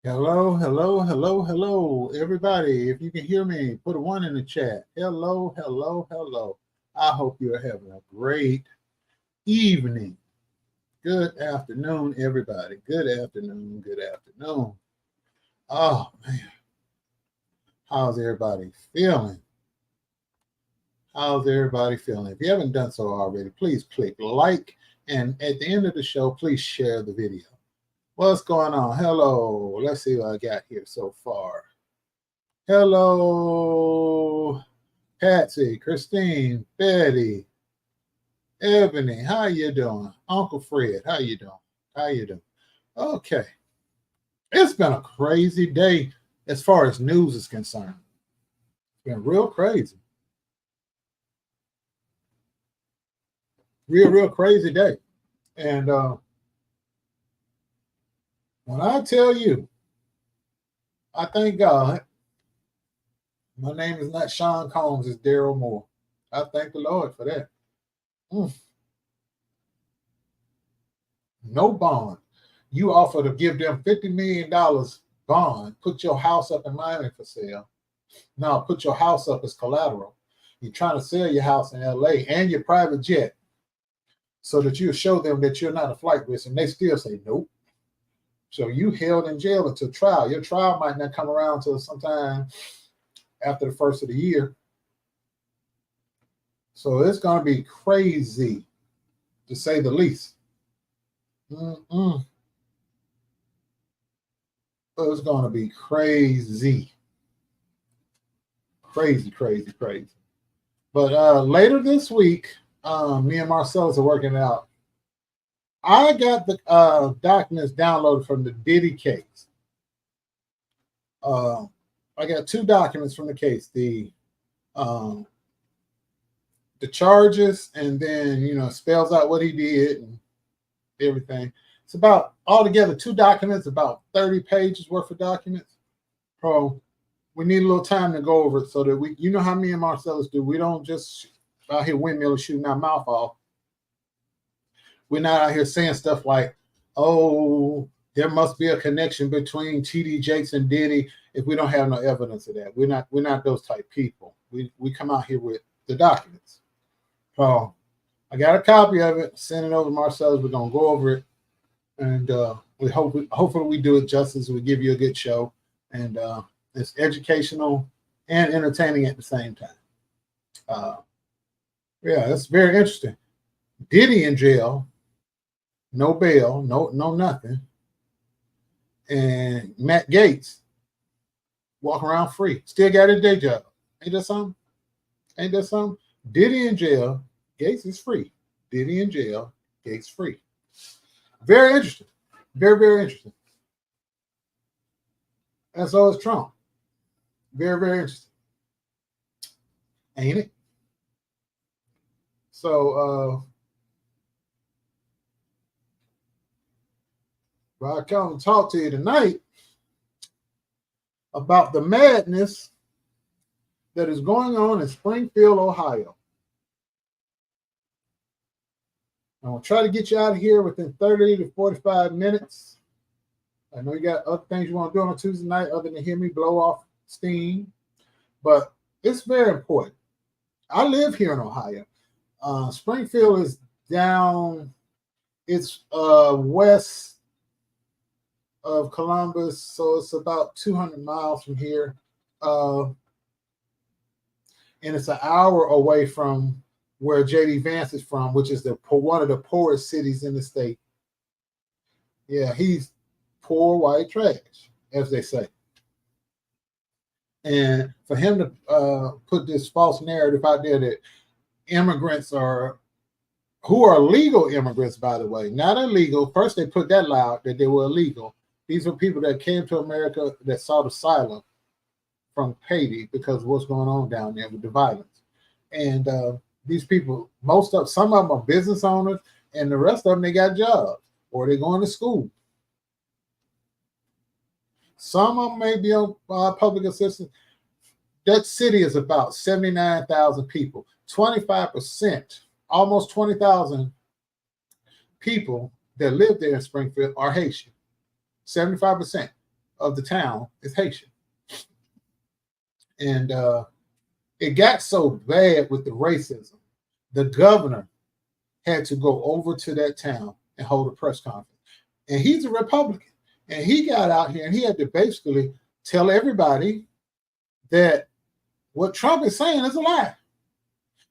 Hello, hello, hello, hello, everybody. If you can hear me, put a 1 in the chat. Hello, hello, hello. I hope you're having a great evening. Good afternoon, everybody. Good afternoon, good afternoon. Oh, man. How's everybody feeling? How's everybody feeling? If you haven't done so already, please click like. And at the end of the show, please share the video. What's going on? Hello. Let's see what I got here so far. Hello, Patsy, Christine, Betty, Ebony. How you doing? Uncle Fred, how you doing? How you doing? Okay. It's been a crazy day as far as news is concerned. It's been real crazy. Real crazy day. And when I tell you, I thank God my name is not Sean Combs, it's Daryl Moore. I thank the Lord for that. No bond. You offer to give them $50 million bond, put your house up in Miami for sale. Now put your house up as collateral. You're trying to sell your house in LA and your private jet so that you show them that you're not a flight risk, and they still say nope. So you held in jail until trial. Your trial might not come around until sometime after the first of the year. So it's going to be crazy, to say the least. It's going to be crazy. Crazy. But later this week, me and Marcellus are working out. I got the documents downloaded from the Diddy case. I got 2 documents from the case: the charges, and then spells out what he did and everything. It's about altogether 2 documents, about 30 pages worth of documents. So we need a little time to go over it so that we, how me and Marcellus do. We don't just out here windmilling shooting our mouth off. We're not out here saying stuff like, oh, there must be a connection between TD Jakes and Diddy if we don't have no evidence of that. We're not those type people. We come out here with the documents. So I got a copy of it, send it over to Marcellus. We're gonna go over it, and hopefully we do it justice. We give you a good show, and it's educational and entertaining at the same time. Yeah, it's very interesting. Diddy in jail, no bail, no nothing, and Matt Gaetz walking around free, still got a day job. Ain't that something? Diddy in jail, Gaetz is free. Diddy in jail, Gates free. Very interesting. Very, very interesting. And so is Trump. Very, very interesting. Ain't it? So I come to talk to you tonight about the madness that is going on in Springfield, Ohio. I'm going to try to get you out of here within 30 to 45 minutes. I know you got other things you want to do on a Tuesday night other than hear me blow off steam, but it's very important. I live here in Ohio. Springfield is down, it's west of Columbus, so it's about 200 miles from here. And it's an hour away from where JD Vance is from, which is one of the poorest cities in the state. Yeah, he's poor white trash, as they say. And for him to put this false narrative out there that immigrants who are legal immigrants, by the way, not illegal. First, they put that lie out that they were illegal. These were people that came to America that sought asylum from Haiti because of what's going on down there with the violence. And these people, some of them are business owners, and the rest of them, they got jobs or they're going to school. Some of them may be on public assistance. That city is about 79,000 people. 25%, almost 20,000 people that live there in Springfield are Haitian. 75% of the town is Haitian. And it got so bad with the racism, the governor had to go over to that town and hold a press conference. And he's a Republican. And he got out here and he had to basically tell everybody that what Trump is saying is a lie.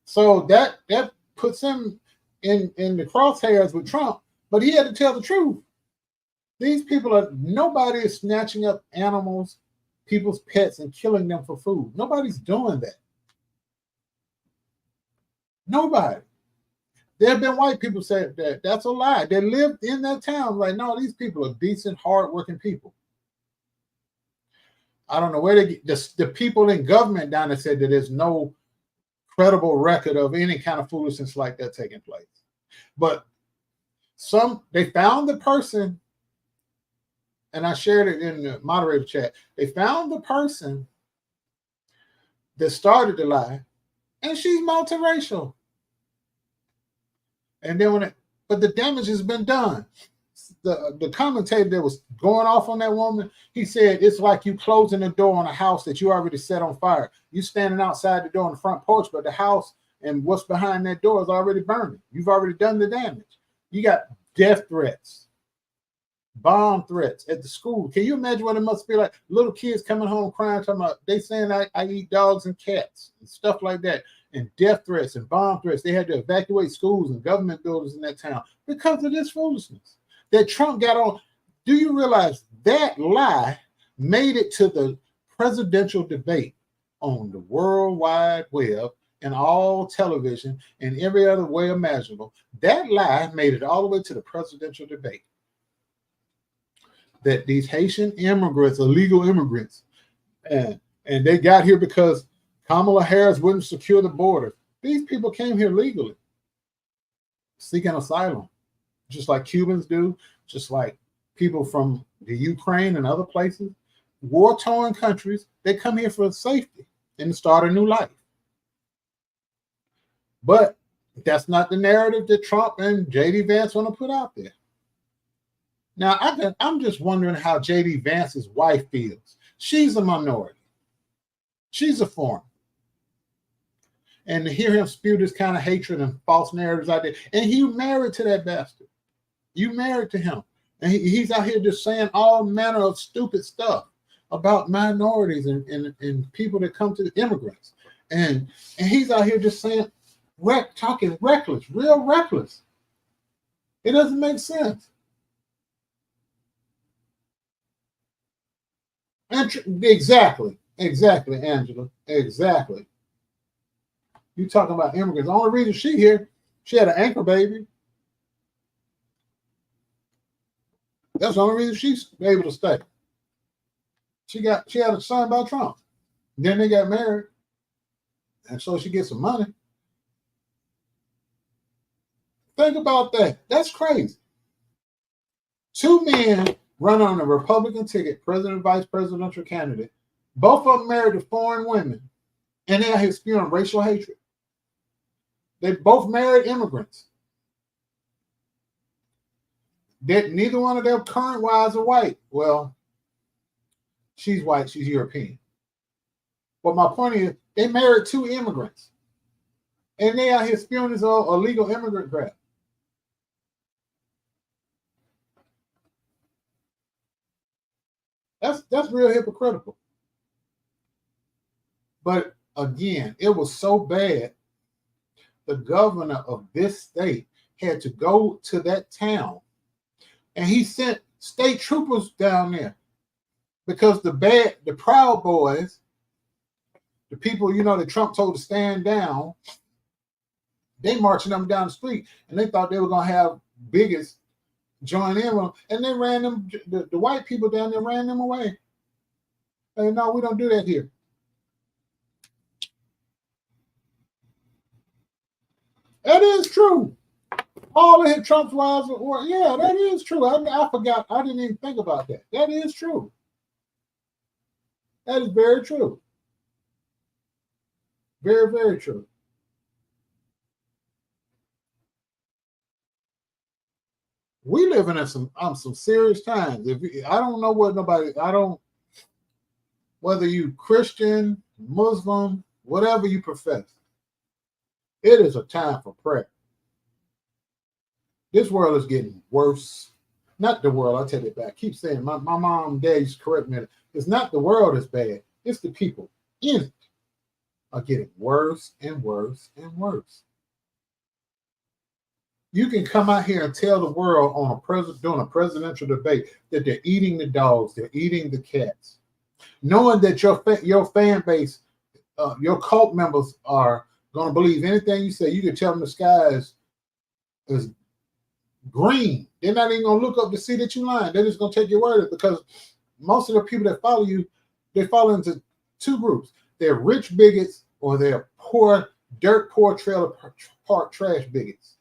So that puts him in the crosshairs with Trump, but he had to tell the truth. These people nobody is snatching up animals, people's pets, and killing them for food. Nobody's doing that. Nobody. There have been white people say that that's a lie. They lived in that town. Like, no, these people are decent, hardworking people. I don't know where they get the people in government down there said that there's no credible record of any kind of foolishness like that taking place. But they found the person, and I shared it in the moderator chat. They found the person that started the lie, and she's multiracial. And then but the damage has been done. The commentator that was going off on that woman, he said it's like you closing the door on a house that you already set on fire. You standing outside the door on the front porch, but the house and what's behind that door is already burning. You've already done the damage. You got death threats, bomb threats at the school. Can you imagine what it must be like? Little kids coming home crying, talking about they saying I eat dogs and cats and stuff like that. And death threats and bomb threats. They had to evacuate schools and government buildings in that town because of this foolishness that Trump got on. Do you realize that lie made it to the presidential debate on the World Wide Web and all television and every other way imaginable? That lie made it all the way to the presidential debate. That these Haitian immigrants, illegal immigrants, and they got here because Kamala Harris wouldn't secure the border. These people came here legally, seeking asylum, just like Cubans do, just like people from the Ukraine and other places, war-torn countries. They come here for safety and to start a new life. But that's not the narrative that Trump and JD Vance want to put out there. Now, I'm just wondering how JD Vance's wife feels. She's a minority. She's a foreigner. And to hear him spew this kind of hatred and false narratives out there. And you married to that bastard. You married to him. And he's out here just saying all manner of stupid stuff about minorities and people that come to the immigrants. And he's out here just saying, talking reckless, real reckless. It doesn't make sense. Exactly, Angela. Exactly. You talking about immigrants. The only reason she here She had an anchor baby. That's the only reason she's able to stay. She had a son by Trump. Then they got married. And so she gets some money. Think about that. That's crazy. Two men run on a Republican ticket, president and vice presidential candidate. Both of them married to foreign women. And they're here spewing racial hatred. They both married immigrants. Neither one of their current wives are white. Well, she's white, she's European. But my point is, they married two immigrants. And they out here spewing this illegal immigrant crap. That's real hypocritical. But again, it was so bad, the governor of this state had to go to that town, and he sent state troopers down there because the Proud Boys, the people, that Trump told to stand down, they marching them down the street, and they thought they were going to have bigots join in with them, and they ran them, the white people down there ran them away. And no, we don't do that here. That is true. All of Trump's wives were, yeah, that is true. I forgot. I didn't even think about that. That is true. That is very true. Very, very true. We living in some serious times. I don't know what whether you Christian, Muslim, whatever you profess, it is a time for prayer. This world is getting worse. Not the world, I take it back. I keep saying, my mom and dad used to correct me. It's not the world that's bad. It's the people in it are getting worse and worse and worse. You can come out here and tell the world during a presidential debate that they're eating the dogs, they're eating the cats, knowing that your fan base, your cult members are going to believe anything you say. You can tell them the sky is green. They're not even going to look up to see that you're lying. They're just going to take your word, because most of the people that follow you, they fall into two groups. They're rich bigots, or they're dirt poor trailer park trash bigots.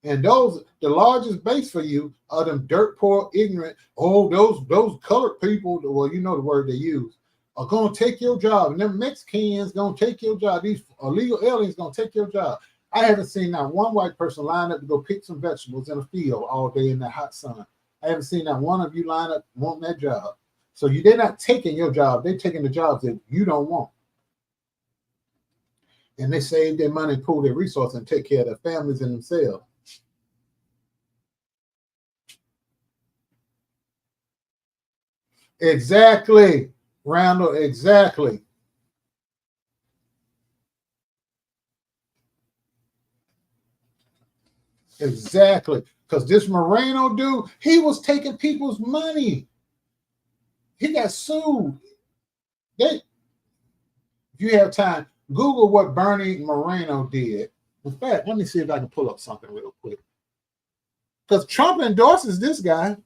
And the largest base for you are them dirt poor, ignorant, those colored people, well, you know the word they use, are going to take your job. And them Mexicans going to take your job. These illegal aliens going to take your job. I haven't seen not one white person line up to go pick some vegetables in a field all day in the hot sun. I haven't seen not one of you line up wanting that job. So they're not taking your job. They're taking the jobs that you don't want. And they save their money, pool their resources, and take care of their families and themselves. Exactly, Randall, exactly. Exactly. Because this Moreno dude, he was taking people's money. He got sued. If you have time, Google what Bernie Moreno did. In fact, let me see if I can pull up something real quick. Because Trump endorses this guy.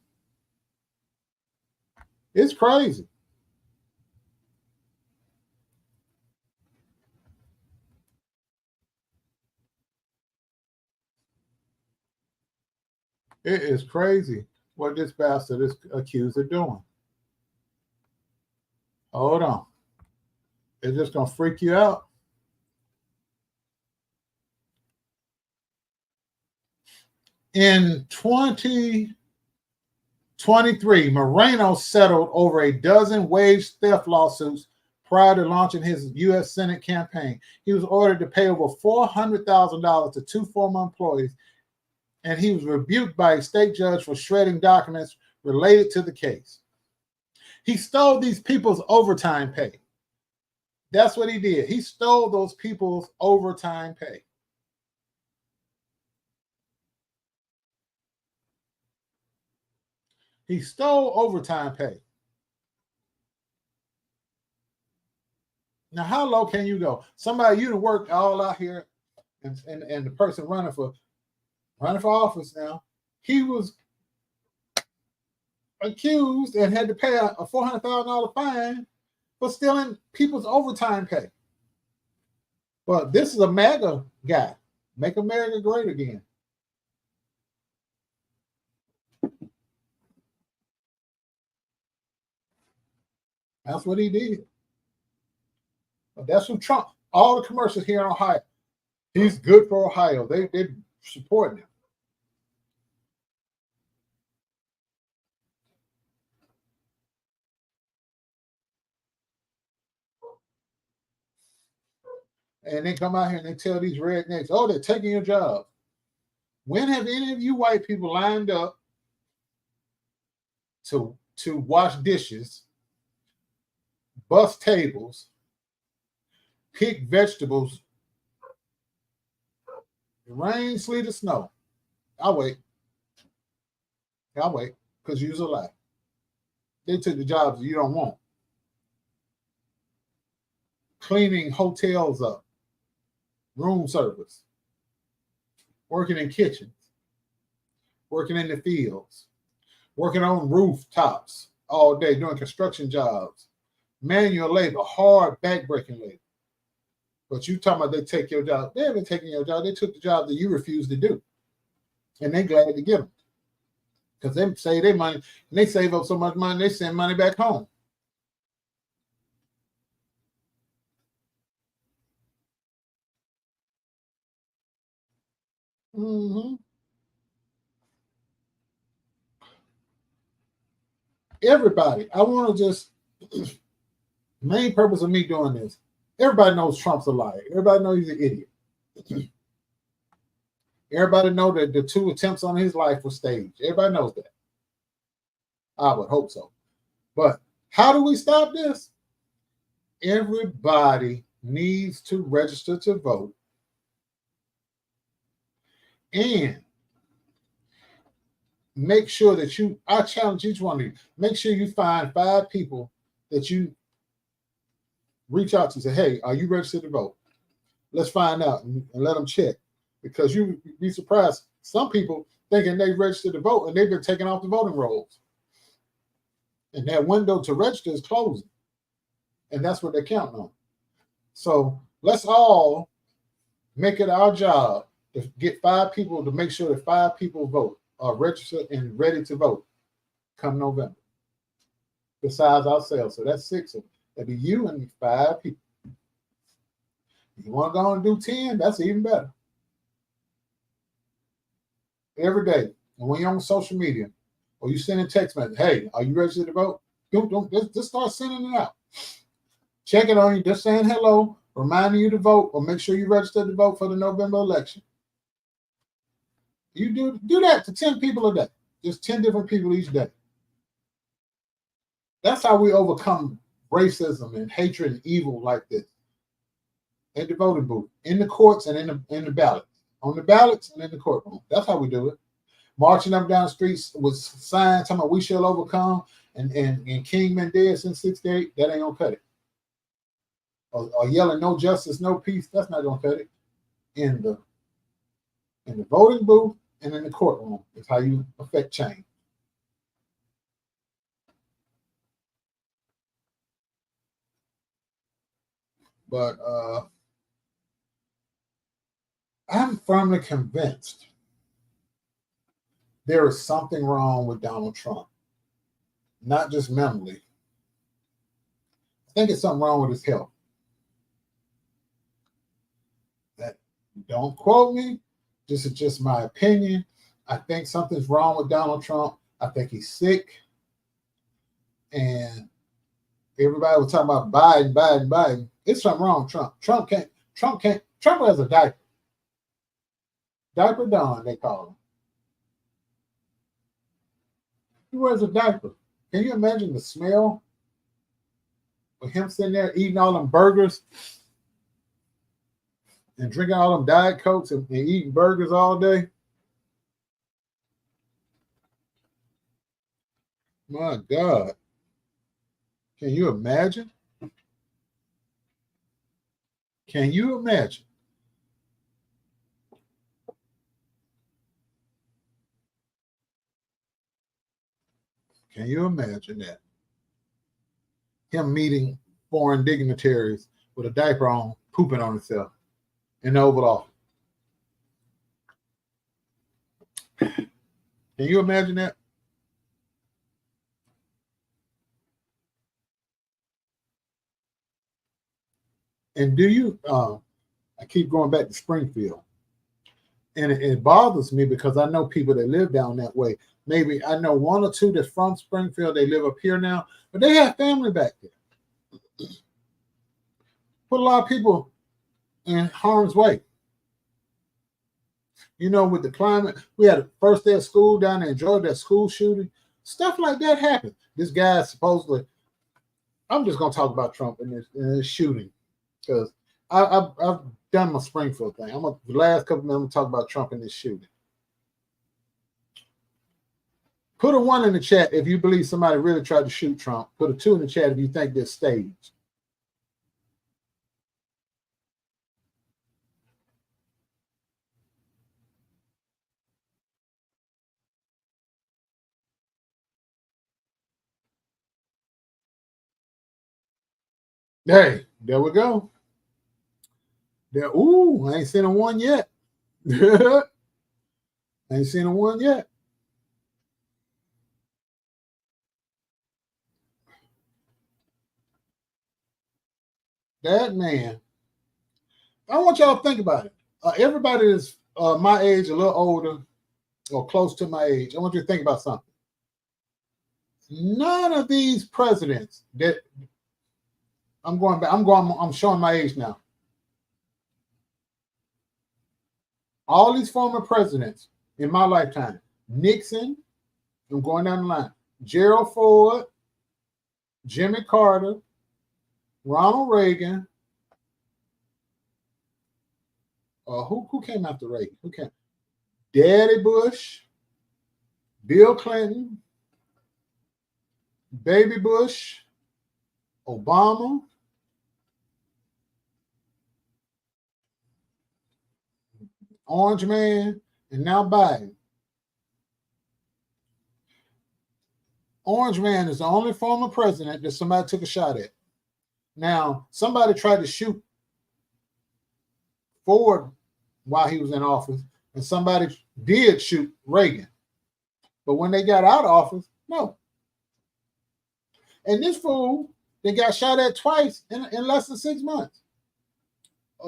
It's crazy. It is crazy what this bastard is accused of doing. Hold on. It's just going to freak you out. In 2023, Moreno settled over a dozen wage theft lawsuits prior to launching his U.S. Senate campaign. He was ordered to pay over $400,000 to two former employees, and he was rebuked by a state judge for shredding documents related to the case. He stole these people's overtime pay. That's what he did. He stole those people's overtime pay. He stole overtime pay. Now, how low can you go? Somebody, you worked all out here and the person running for office now, he was accused and had to pay a $400,000 fine for stealing people's overtime pay. But this is a MAGA guy. Make America great again. That's what he did. But that's who Trump, all the commercials here in Ohio, he's good for Ohio. They supporting him. And they come out here and they tell these rednecks, oh, they're taking your job. When have any of you white people lined up to wash dishes, bus tables, pick vegetables, rain, sleet, or snow? I'll wait, because you're a lie. They took the jobs you don't want. Cleaning hotels up, room service, working in kitchens, working in the fields, working on rooftops all day, doing construction jobs, manual labor, hard back-breaking labor. But you talking about they take your job. They haven't taken your job. They took the job that you refused to do. And they glad to get them. Because they save their money, and they save up so much money, they send money back home. Mm-hmm. Everybody, I want to just, main purpose of me doing this, everybody knows Trump's a liar. Everybody knows he's an idiot. Everybody knows that the 2 attempts on his life were staged. Everybody knows that. I would hope so. But how do we stop this? Everybody needs to register to vote. And make sure that I challenge each one of you, make sure you find 5 people that you reach out to and say, hey, are you registered to vote? Let's find out and let them check. Because you'd be surprised. Some people thinking they registered to vote and they've been taken off the voting rolls. And that window to register is closing. And that's what they're counting on. So let's all make it our job to get 5 people, to make sure that 5 people vote, are registered and ready to vote come November. Besides ourselves. So that's 6 of them. That'd be you and 5 people. If you want to go and do 10, that's even better. Every day. And when you're on social media or you send a text message, hey, are you registered to vote? Don't just start sending it out. Check it on you, just saying hello, reminding you to vote, or make sure you register to vote for the November election. You do that to 10 people a day. Just 10 different people each day. That's how we overcome racism and hatred and evil like this. At the voting booth, in the courts, and in the ballots. On the ballots and in the courtroom. That's how we do it. Marching up down the streets with signs talking about we shall overcome and King been dead since 68, that ain't gonna cut it. Or yelling no justice, no peace, that's not gonna cut it. In the voting booth and in the courtroom is how you affect change. But I'm firmly convinced there is something wrong with Donald Trump. Not just mentally. I think it's something wrong with his health. That, don't quote me. This is just my opinion. I think something's wrong with Donald Trump. I think he's sick. And everybody was talking about Biden. It's something wrong with Trump. Trump has a diaper. Diaper Don, they call him. He wears a diaper. Can you imagine the smell of him sitting there eating all them burgers and drinking all them Diet Cokes and eating burgers all day? My God. Can you imagine? Can you imagine? Can you imagine that? Him meeting foreign dignitaries with a diaper on, pooping on himself in the Oval Office. Can you imagine that? And do you, I keep going back to Springfield. And it bothers me because I know people that live down that way. Maybe I know one or two that's from Springfield. They live up here now, but they have family back there. Put a lot of people in harm's way. You know, with the climate, we had the first day of school down there in Georgia, that school shooting. Stuff like that happened. This guy supposedly, I'm just going to talk about Trump and this shooting because I've done my Springfield thing. The last couple of minutes, I'm going to talk about Trump and this shooting. Put a 1 in the chat if you believe somebody really tried to shoot Trump. Put a 2 in the chat if you think they're staged. Hey, there we go. There, I ain't seen a 1 yet. I ain't seen a 1 yet. That man. I want y'all to think about it. Everybody is my age, a little older, or close to my age. I want you to think about something. None of these presidents that I'm showing my age now. All these former presidents in my lifetime, Nixon, I'm going down the line, Gerald Ford, Jimmy Carter, Ronald Reagan. Who came after Reagan? Who came? Daddy Bush, Bill Clinton, Baby Bush, Obama, Orange Man, and now Biden. Orange Man is the only former president that somebody took a shot at. Now, somebody tried to shoot Ford while he was in office, and somebody did shoot Reagan. But when they got out of office, no. And this fool, they got shot at twice in less than 6 months.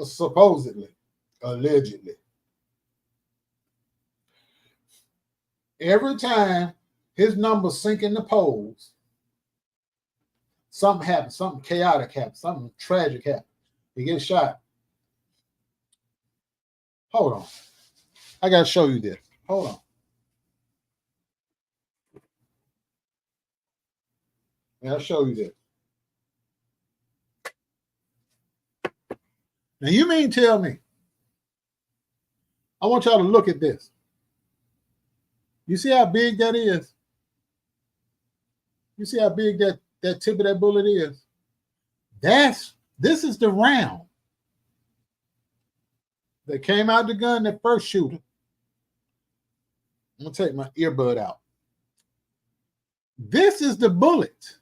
Supposedly, allegedly. Every time his numbers sink in the polls, something happens, something chaotic happens, something tragic happens. He gets shot. Hold on. I got to show you this. Hold on. I'll show you this. Now, you mean tell me, I want y'all to look at this. You see how big that is? You see how big that tip of that bullet is? This is the round that came out the gun that first shooting. I'm going to take my earbud out. This is the bullet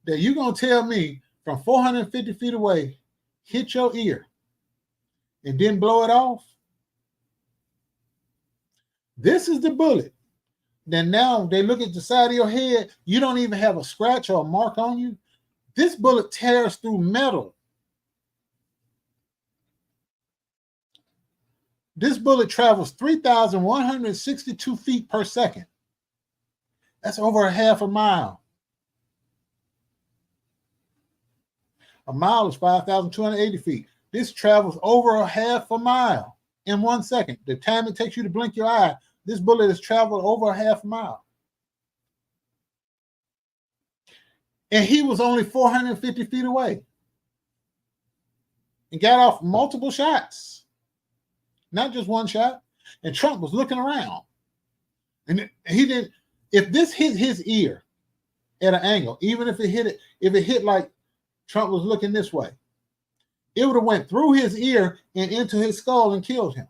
that you're going to tell me from 450 feet away hit your ear and then blow it off. This is the bullet. Then now they look at the side of your head. You don't even have a scratch or a mark on you. This bullet tears through metal. This bullet travels 3,162 feet per second. That's over a half a mile. A mile is 5,280 feet. This travels over a half a mile in 1 second. The time it takes you to blink your eye, this bullet has traveled over a half a mile. And he was only 450 feet away and got off multiple shots, not just one shot. And Trump was looking around. And he didn't, if this hit his ear at an angle, even if it hit like Trump was looking this way, it would have went through his ear and into his skull and killed him.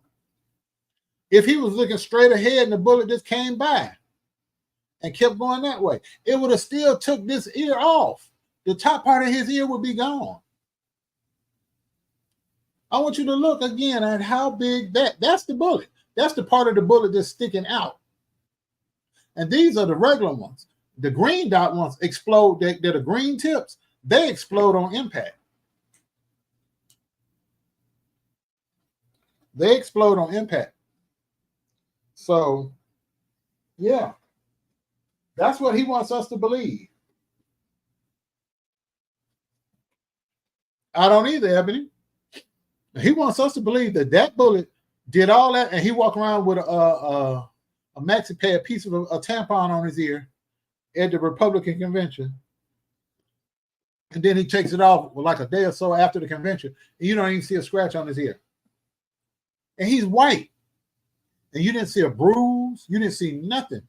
If he was looking straight ahead and the bullet just came by, and kept going that way. It would have still took this ear off. The top part of his ear would be gone. I want you to look again at how big that's the bullet. That's the part of the bullet that's sticking out. And these are the regular ones. The green dot ones explode. They're the green tips. They explode on impact. They explode on impact. So, yeah, that's what he wants us to believe. I don't either, Ebony. He wants us to believe that that bullet did all that, and he walked around with a maxi pad, piece of a tampon on his ear at the Republican convention. And then he takes it off like a day or so after the convention, and you don't even see a scratch on his ear. And he's white. And you didn't see a bruise. You didn't see nothing.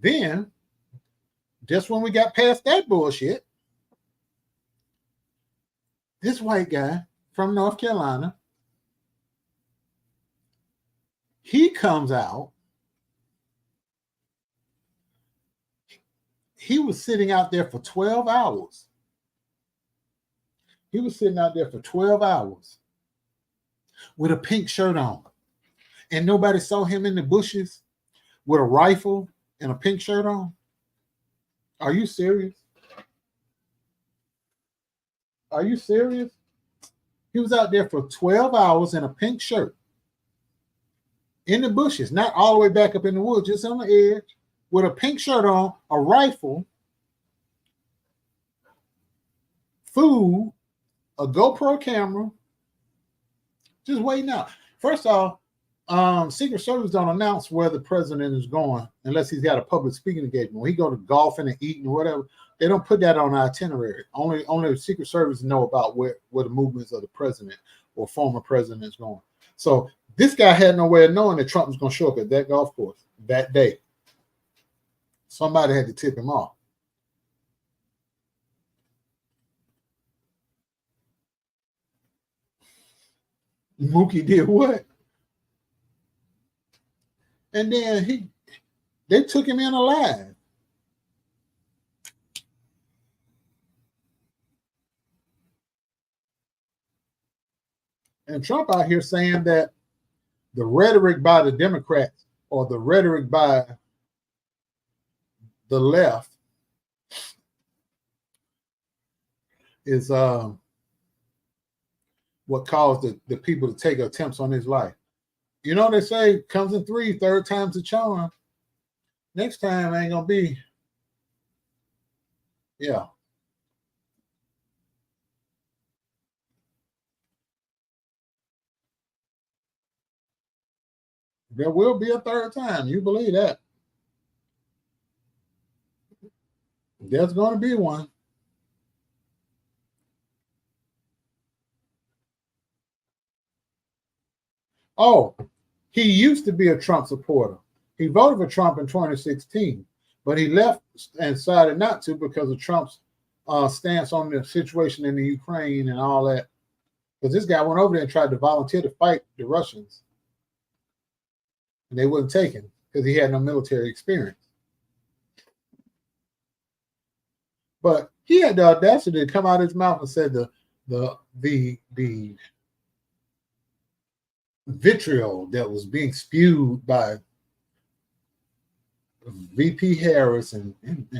Then, just when we got past that bullshit, this white guy from North Carolina, he comes out. He was sitting out there for 12 hours. He was sitting out there for 12 hours with a pink shirt on. And nobody saw him in the bushes with a rifle and a pink shirt on. Are you serious? Are you serious? He was out there for 12 hours in a pink shirt in the bushes, not all the way back up in the woods, just on the edge with a pink shirt on, a rifle, food, a GoPro camera, just waiting out. First off, Secret Service don't announce where the president is going unless he's got a public speaking engagement. When he go to golfing and eating or whatever, they don't put that on our itinerary. Only the Secret Service know about where the movements of the president or former president is going. So this guy had no way of knowing that Trump was going to show up at that golf course that day. Somebody had to tip him off. Mookie did what? And then they took him in alive. And Trump out here saying that the rhetoric by the Democrats or the rhetoric by the left is what caused the people to take attempts on his life. You know, they say comes in three, third time's a charm. Next time ain't gonna be. Yeah. There will be a third time. You believe that? There's going to be one. Oh, he used to be a Trump supporter. He voted for Trump in 2016, but he left and decided not to because of Trump's stance on the situation in the Ukraine and all that. Because this guy went over there and tried to volunteer to fight the Russians. And they wouldn't take him because he had no military experience. But he had the audacity to come out of his mouth and said the vitriol that was being spewed by VP Harris and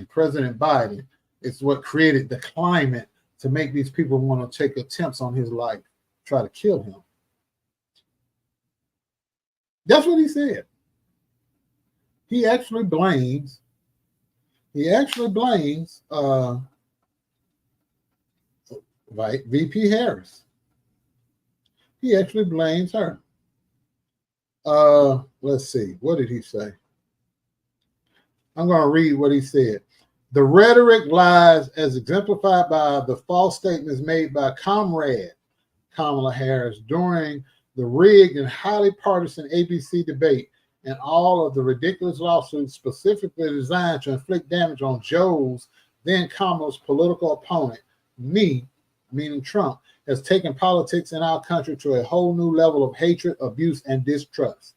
President Biden is what created the climate to make these people want to take attempts on his life, try to kill him. That's what he said. He actually blames VP Harris. He actually blames her. Let's see. What did he say? I'm going to read what he said. The rhetoric lies as exemplified by the false statements made by Comrade Kamala Harris during the rigged and highly partisan ABC debate and all of the ridiculous lawsuits specifically designed to inflict damage on Joe's, then Kamala's political opponent, me, meaning Trump, has taken politics in our country to a whole new level of hatred, abuse, and distrust.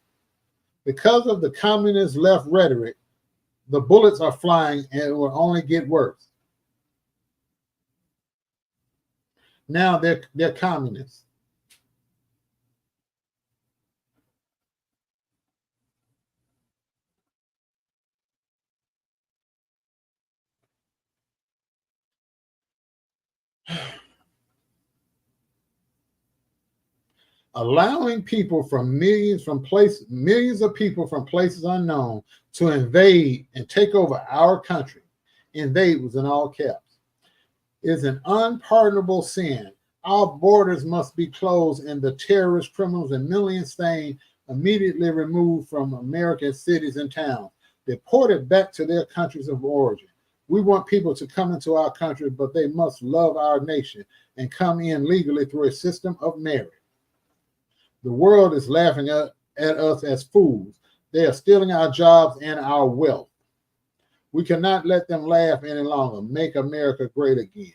Because of the communist left rhetoric, the bullets are flying and it will only get worse. Now they're communists. Allowing people from millions of people from places unknown to invade and take over our country. Invade was in all caps. Is an unpardonable sin. Our borders must be closed and the terrorist, criminals, and mentally insane immediately removed from American cities and towns, deported back to their countries of origin. We want people to come into our country, but they must love our nation and come in legally through a system of merit. The world is laughing at us as fools. They are stealing our jobs and our wealth. We cannot let them laugh any longer. Make America great again.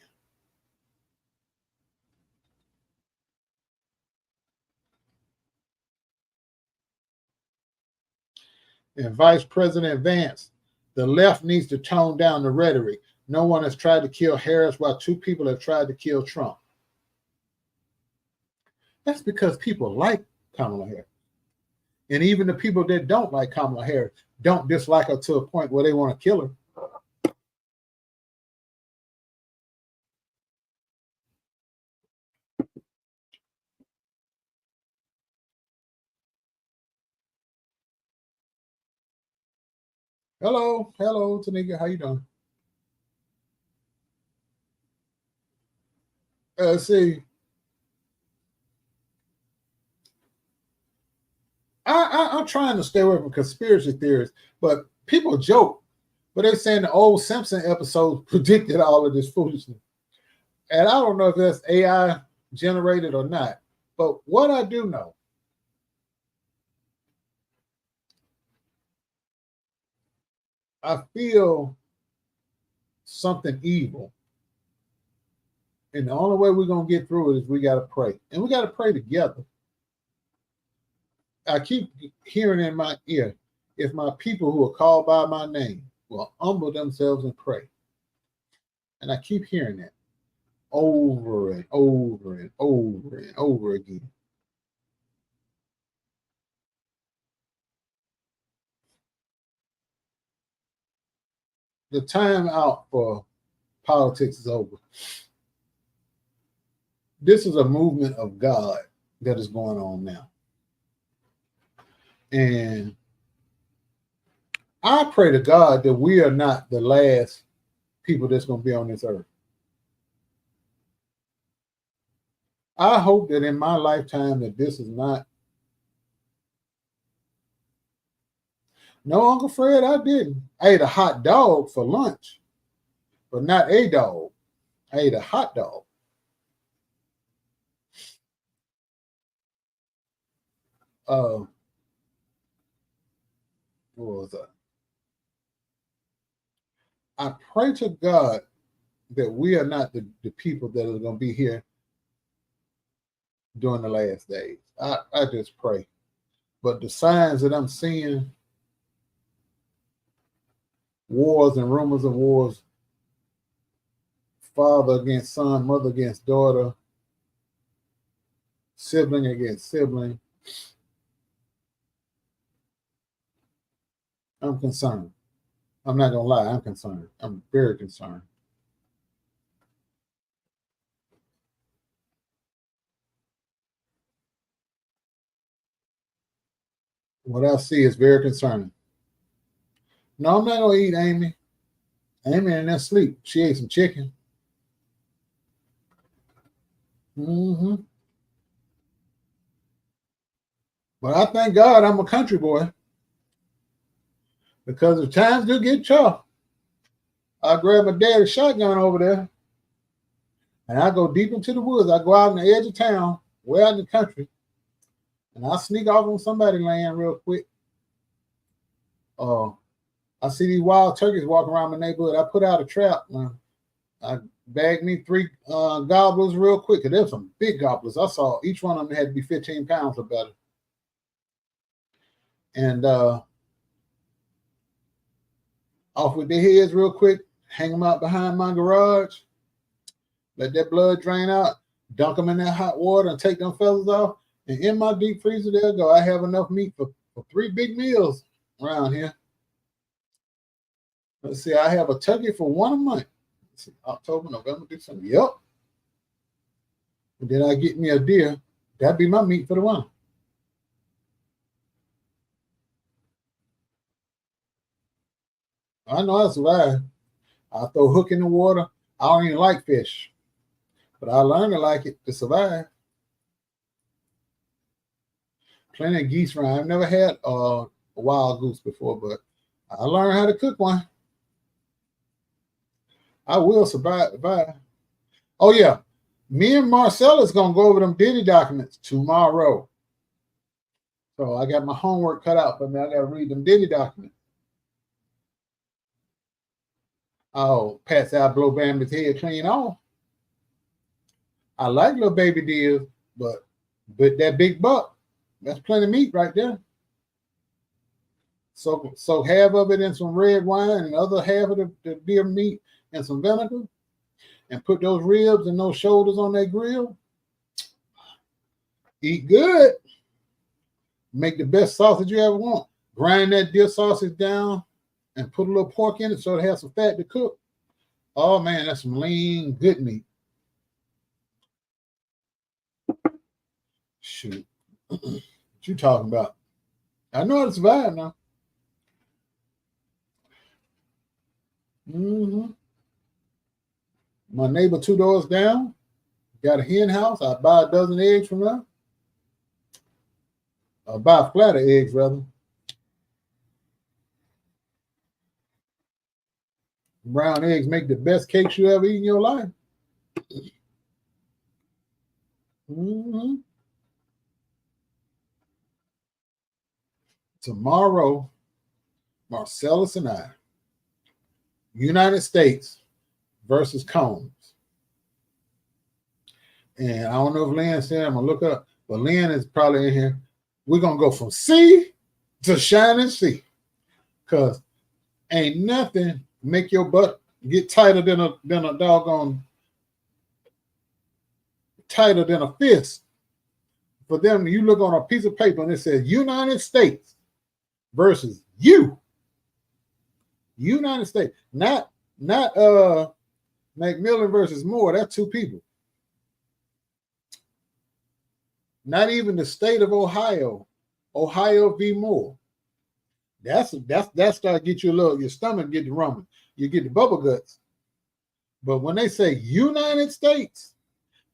And Vice President Vance, the left needs to tone down the rhetoric. No one has tried to kill Harris while 2 people have tried to kill Trump. That's because people like Kamala Harris. And even the people that don't like Kamala Harris don't dislike her to a point where they want to kill her. Hello, Tanika, how you doing? See, I'm trying to stay away from conspiracy theories, but people joke, but they're saying the old Simpson episodes predicted all of this foolishness. And I don't know if that's AI generated or not, but what I do know, I feel something evil. And the only way we're going to get through it is we got to pray. And we got to pray together. I keep hearing in my ear, if my people who are called by my name will humble themselves and pray. And I keep hearing that over and over and over and over again. The time out for politics is over. This is a movement of God that is going on now. And I pray to God that we are not the last people that's going to be on this earth. I hope that in my lifetime that this is not. No, Uncle Fred, I didn't. I ate a hot dog for lunch, but not a dog. I ate a hot dog. What was that? I pray to God that we are not the people that are going to be here during the last days. I just pray. But the signs that I'm seeing, wars and rumors of wars, father against son, mother against daughter, sibling against sibling, I'm concerned. I'm not going to lie, I'm concerned. I'm very concerned. What I see is very concerning. No, I'm not going to eat Amy. Amy in there sleep. She ate some chicken. Mm-hmm. But I thank God I'm a country boy. Because if times do get tough, I grab my daddy's shotgun over there and I go deep into the woods. I go out on the edge of town, way out in the country, and I sneak off on somebody's land real quick. I see these wild turkeys walking around my neighborhood. I put out a trap. I Bagged me 3 gobblers real quick. There's some big gobblers. I saw each one of them had to be 15 pounds or better. And off with their heads real quick, hang them out behind my garage, let that blood drain out, dunk them in that hot water and take them feathers off. And in my deep freezer, there go. I have enough meat for 3 big meals around here. Let's see, I have a turkey for 1 a month. Let's see, October, November, December. Yep. And then I get me a deer. That'd be my meat for the one. I know I survive. I throw a hook in the water. I don't even like fish, but I learned to like it to survive. Plenty of geese around. I've never had a wild goose before, but I learned how to cook one. I will survive. Oh yeah, me and Marcella's gonna go over them Diddy documents tomorrow. So I got my homework cut out for me. I gotta read them Diddy documents. Oh, Pat's out, blow Bambi's head clean off. I like little baby deers, but that big buck, that's plenty of meat right there. So half of it in some red wine and the other half of the deer meat in some vinegar, and put those ribs and those shoulders on that grill. Eat good. Make the best sausage you ever want. Grind that deer sausage down and put a little pork in it so it has some fat to cook. Oh man, that's some lean, good meat. Shoot. What you talking about? I know how to survive now. My neighbor 2 doors down got a hen house. I buy a dozen eggs from them. I buy a flat of eggs, rather. Brown eggs make the best cakes you ever eat in your life. Tomorrow, Marcellus and I, United States versus Combs. And I don't know if Lynn said, I'm going to look up, but Lynn is probably in here. We're going to go from sea to shining sea, because ain't nothing make your butt get tighter than a doggone, tighter than a fist. For them, you look on a piece of paper and it says United States versus you. United States, not McMillan versus Moore. That's 2 people. Not even the state of Ohio. Ohio v. Moore. That's start get you a little, your stomach get the rumbling. You get the bubble guts. But when they say United States,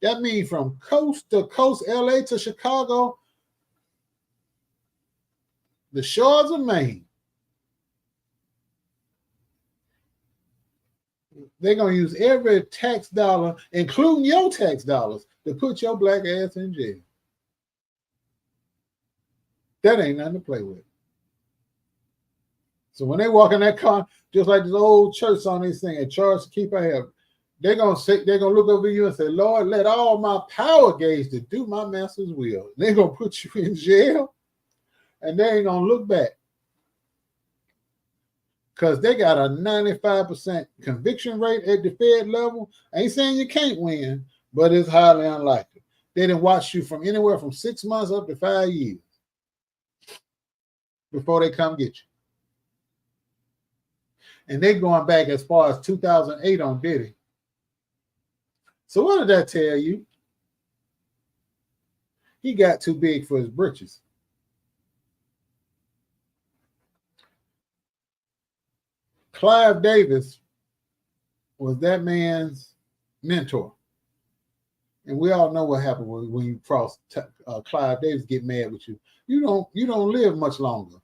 that means from coast to coast, LA to Chicago, the shores of Maine. They're going to use every tax dollar, including your tax dollars, to put your black ass in jail. That ain't nothing to play with. So when they walk in that car, just like this old church song they sing, at charge to keep I have, they're gonna look over you and say, Lord, let all my power gauge to do my master's will. They're gonna put you in jail, and they ain't gonna look back. Because they got a 95% conviction rate at the Fed level. I ain't saying you can't win, but it's highly unlikely. They done watch you from anywhere from 6 months up to 5 years before they come get you. And they're going back as far as 2008 on Diddy. So what did that tell you? He got too big for his britches. Clive Davis was that man's mentor. And we all know what happened when you cross Clive Davis get mad with you. You don't live much longer.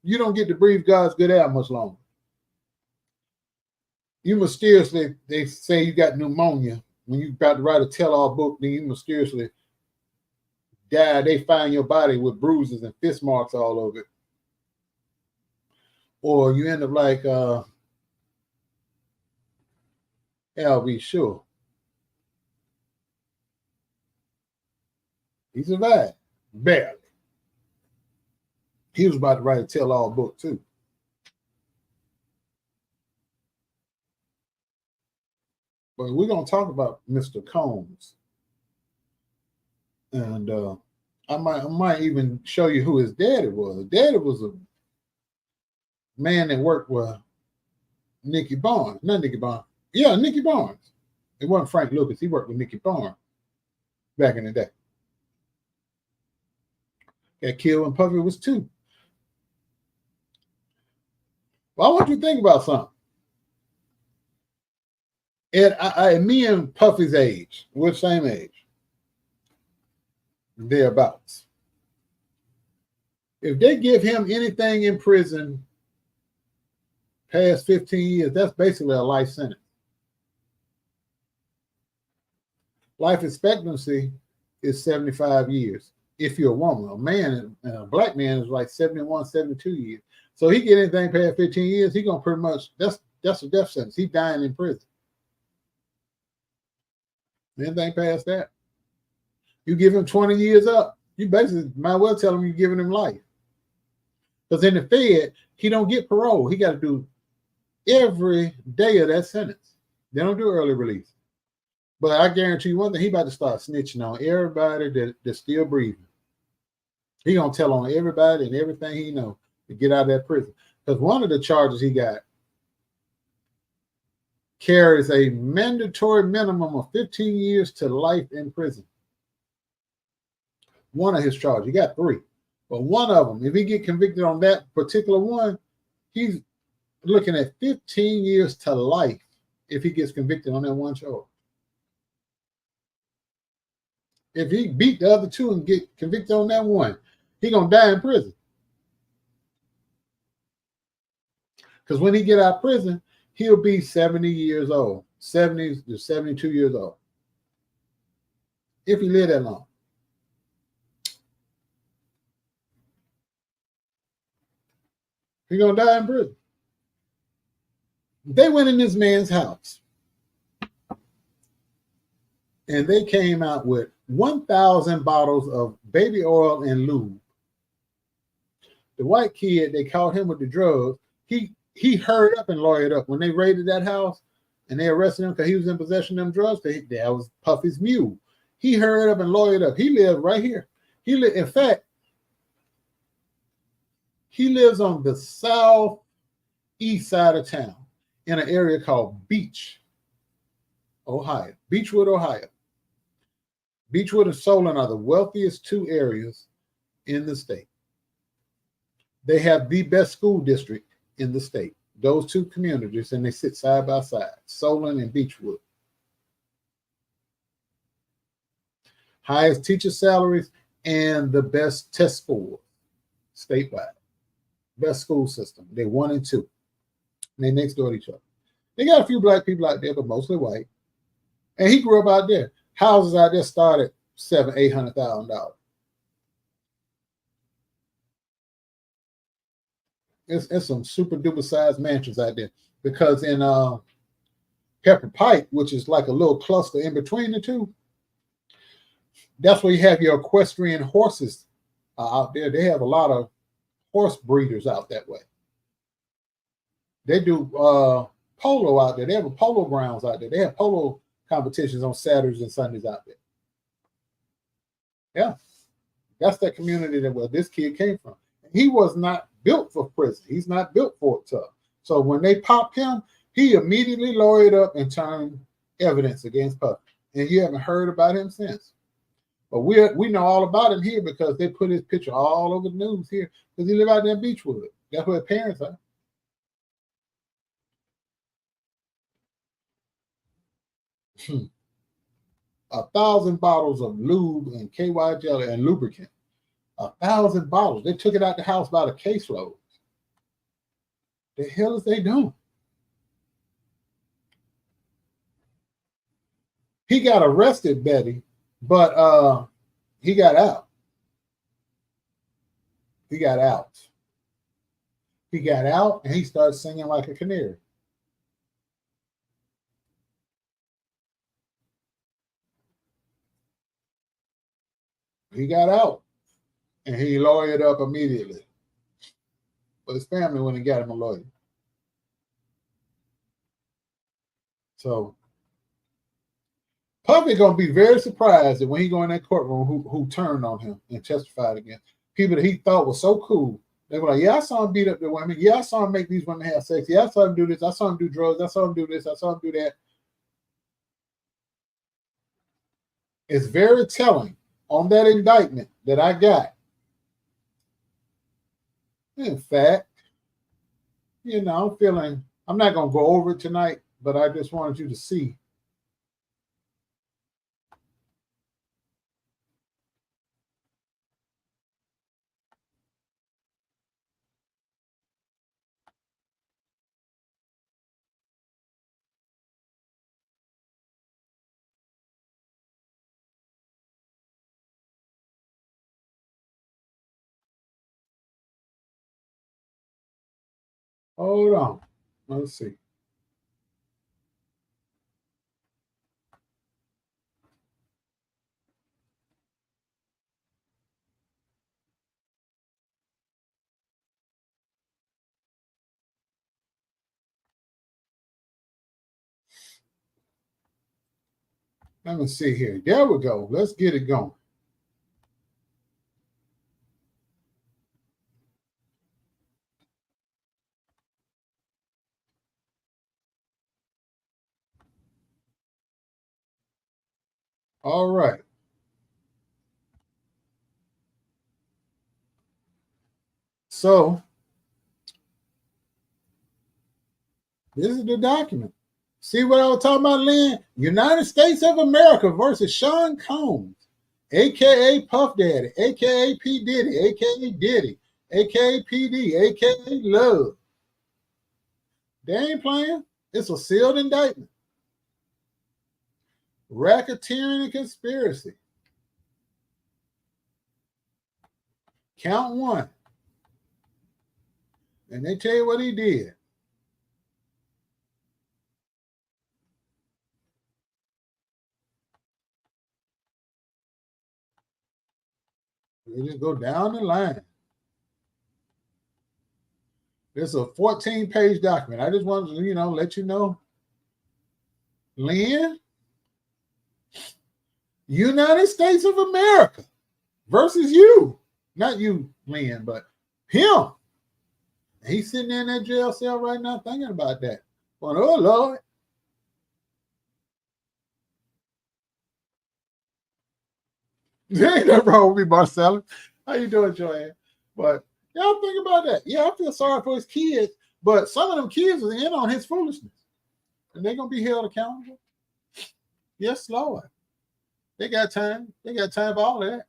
You don't get to breathe God's good air much longer. You mysteriously, they say you got pneumonia. When you about to write a tell-all book, then you mysteriously die. They find your body with bruises and fist marks all over it. Or you end up like I'll be sure. He survived. Barely. He was about to write a tell-all book, too. But we're going to talk about Mr. Combs. And I might even show you who his daddy was. His daddy was a man that worked with Nicky Barnes. Not Nicky Barnes. Yeah, Nicky Barnes. It wasn't Frank Lucas. He worked with Nicky Barnes back in the day. Got killed when Puffy was 2. Well, I want you to think about something. And me and Puffy's age, we're the same age. Thereabouts. If they give him anything in prison past 15 years, that's basically a life sentence. Life expectancy is 75 years if you're a woman. A man, a black man is like 71, 72 years. So he get anything past 15 years, he gonna pretty much, that's a death sentence. He dying in prison. Anything past that, you give him 20 years up, you basically might well tell him you're giving him life. Because in the Fed, he don't get parole. He got to do every day of that sentence. They don't do early release. But I guarantee you one thing, he about to start snitching on everybody that's still breathing. He gonna tell on everybody and everything he knows to get out of that prison. Because one of the charges he got carries a mandatory minimum of 15 years to life in prison. One of his charges, he got 3. But one of them, if he get convicted on that particular one, he's looking at 15 years to life if he gets convicted on that one charge. If he beat the other 2 and get convicted on that one, he gonna die in prison. Because when he get out of prison, he'll be 70 years old, 70 to 72 years old. If he live that long. He's gonna die in prison. They went in this man's house and they came out with 1,000 bottles of baby oil and lube. The white kid, they caught him with the drugs. He hurried up and lawyered up when they raided that house and they arrested him because he was in possession of them drugs. That was Puffy's mule. He hurried up and lawyered up. He lived right here. In fact, he lives on the southeast side of town in an area called Beach, Ohio. Beechwood, Ohio. Beechwood and Solon are the wealthiest 2 areas in the state. They have the best school district in the state. Those 2 communities, and they sit side by side, Solon and Beechwood. Highest teacher salaries and the best test scores statewide. Best school system. They're 1 and 2. And they next door to each other. They got a few black people out there, but mostly white. And he grew up out there. Houses out there started $700,000-$800,000. It's some super duper sized mansions out there. Because in Pepper Pike, which is like a little cluster in between the 2, that's where you have your equestrian horses out there. They have a lot of horse breeders out that way. They do polo out there. They have polo grounds out there. They have polo competitions on Saturdays and Sundays out there. Yeah, that's that community that where this kid came from. He was not built for prison. He's not built for it tough. So when they popped him, he immediately lawyered up and turned evidence against Puffy. And you haven't heard about him since. But we know all about him here because they put his picture all over the news here because he live out there in Beechwood. That's where his parents are. 1,000 bottles of lube and KY jelly and lubricant. 1,000 bottles. They took it out the house by the caseload. The hell is they doing? He got arrested, Betty, but he got out. He got out. He got out and he started singing like a canary. He got out and he lawyered up immediately. But his family went and got him a lawyer. So Puffy gonna be very surprised that when he go in that courtroom, who turned on him and testified against people that he thought was so cool. They were like, yeah, I saw him beat up the women. Yeah, I saw him make these women have sex. Yeah, I saw him do this. I saw him do drugs. I saw him do this. I saw him do that. It's very telling on that indictment that I got. In fact, I'm not going to go over it tonight, but I just wanted you to see. Hold on. Let's see. Let me see here. There we go. Let's get it going. All right. So this is the document. See what I was talking about, Lynn? United States of America versus Sean Combs, a.k.a. Puff Daddy, a.k.a. P. Diddy, a.k.a. Diddy, a.k.a. PD, a.k.a. Love. They ain't playing. It's a sealed indictment. Racketeering and conspiracy. Count one. And they tell you what he did. They just go down the line. It's a 14-page document. I just wanted to, let you know. Lynn, United States of America versus you. Not you, Lynn, but him. He's sitting in that jail cell right now thinking about that. Going, oh, Lord. There ain't nothing wrong with me, Marcella. How you doing, Joanne? But y'all think about that. Yeah, I feel sorry for his kids, but some of them kids are in on his foolishness. And they're going to be held accountable. Yes, Lord. They got time. They got time for all that.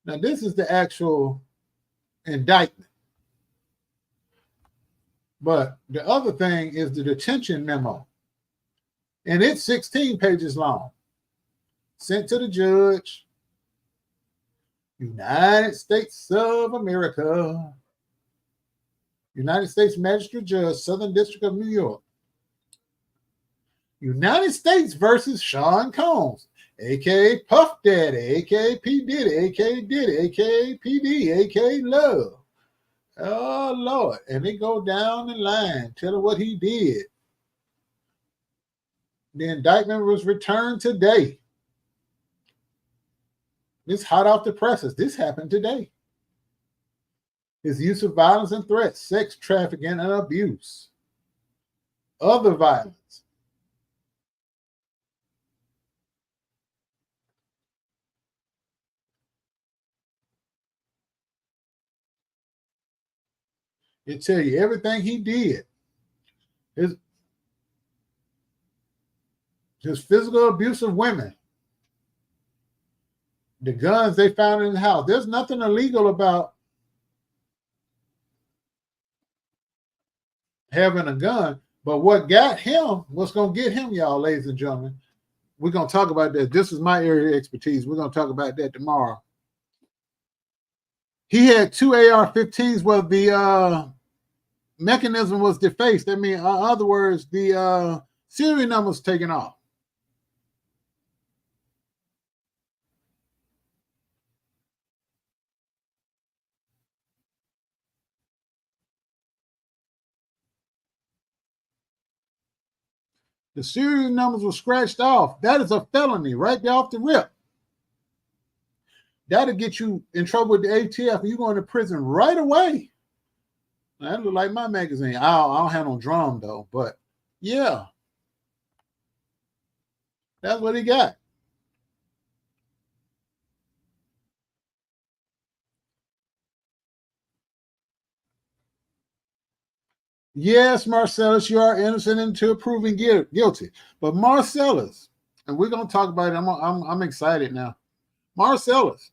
Now, this is the actual indictment. But the other thing is the detention memo. And it's 16 pages long. Sent to the judge. United States of America. United States Magistrate Judge, Southern District of New York. United States versus Sean Combs, a.k.a. Puff Daddy, a.k.a. P. Diddy, a.k.a. Diddy, a.k.a. PD, a.k.a. Love. Oh, Lord. And they go down the line, telling what he did. The indictment was returned today. It's hot off the presses. This happened today. His use of violence and threats, sex trafficking and abuse, other violence. It tell you everything he did. His physical abuse of women. The guns they found in the house. There's nothing illegal about having a gun. But what got him, what's going to get him, y'all, ladies and gentlemen, we're going to talk about that. This is my area of expertise. We're going to talk about that tomorrow. He had 2 AR-15s where the mechanism was defaced. I mean, in other words, the serial number was taken off. The serial numbers were scratched off. That is a felony right there off the rip. That'll get you in trouble with the ATF, and you're going to prison right away. Now, that look like my magazine. I don't have no drum though, but yeah, that's what he got. Yes, Marcellus, you are innocent until proven guilty. But Marcellus, and we're gonna talk about it. I'm excited now. Marcellus,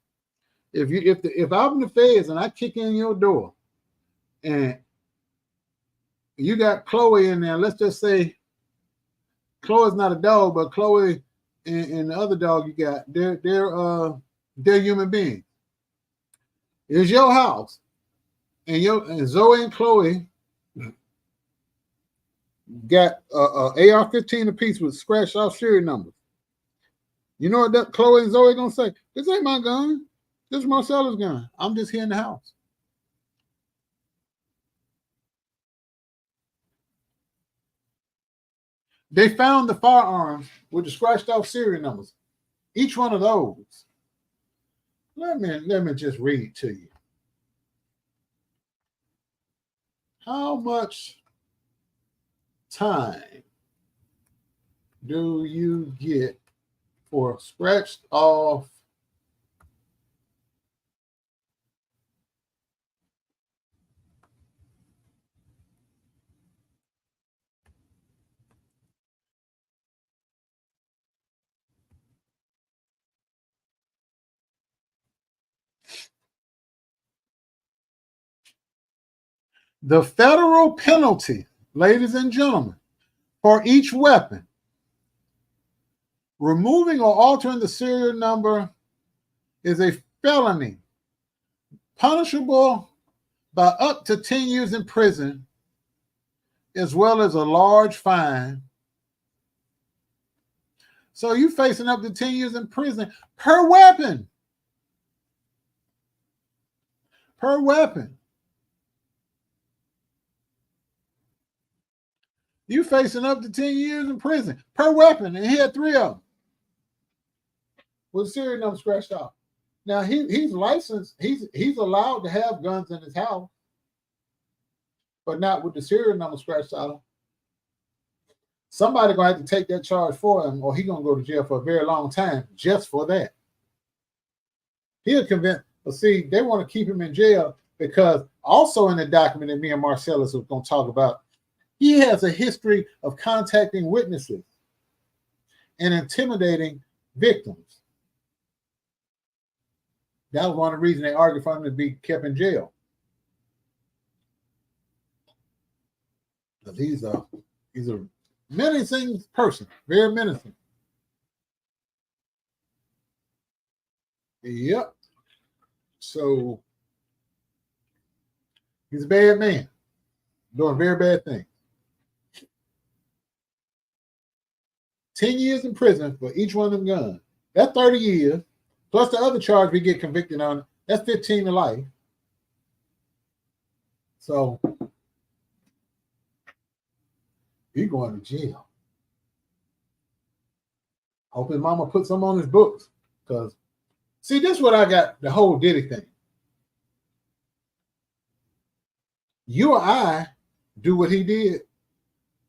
if I'm the feds and I kick in your door, and you got Chloe in there, let's just say Chloe's not a dog, but Chloe and the other dog you got, they're human beings. It's your house, and Zoe and Chloe got AR-15 apiece with scratched off serial numbers. You know what Chloe and Zoe gonna say? This ain't my gun. This is Marcella's gun. I'm just here in the house. They found the firearms with the scratched off serial numbers. Each one of those. Let me just read to you. How much time do you get for scratched off the federal penalty, ladies and gentlemen, for each weapon? Removing or altering the serial number is a felony, punishable by up to 10 years in prison, as well as a large fine. So you facing up to 10 years in prison per weapon. Per weapon. You facing up to 10 years in prison per weapon, and he had 3 of them with serial number scratched off. Now he's licensed. He's allowed to have guns in his house, but not with the serial number scratched off. Somebody gonna have to take that charge for him, or he's gonna go to jail for a very long time just for that. He'll convince. But see, they want to keep him in jail because also in the document that me and Marcellus was gonna talk about, he has a history of contacting witnesses and intimidating victims. That was one of the reasons they argued for him to be kept in jail. Because he's a menacing person, very menacing. Yep. So he's a bad man, doing very bad things. 10 years in prison for each one of them guns. That's 30 years. Plus the other charge we get convicted on, that's 15 to life. So he's going to jail. Hope his mama put some on his books. Because, see, this is what I got, the whole Diddy thing. You or I do what he did.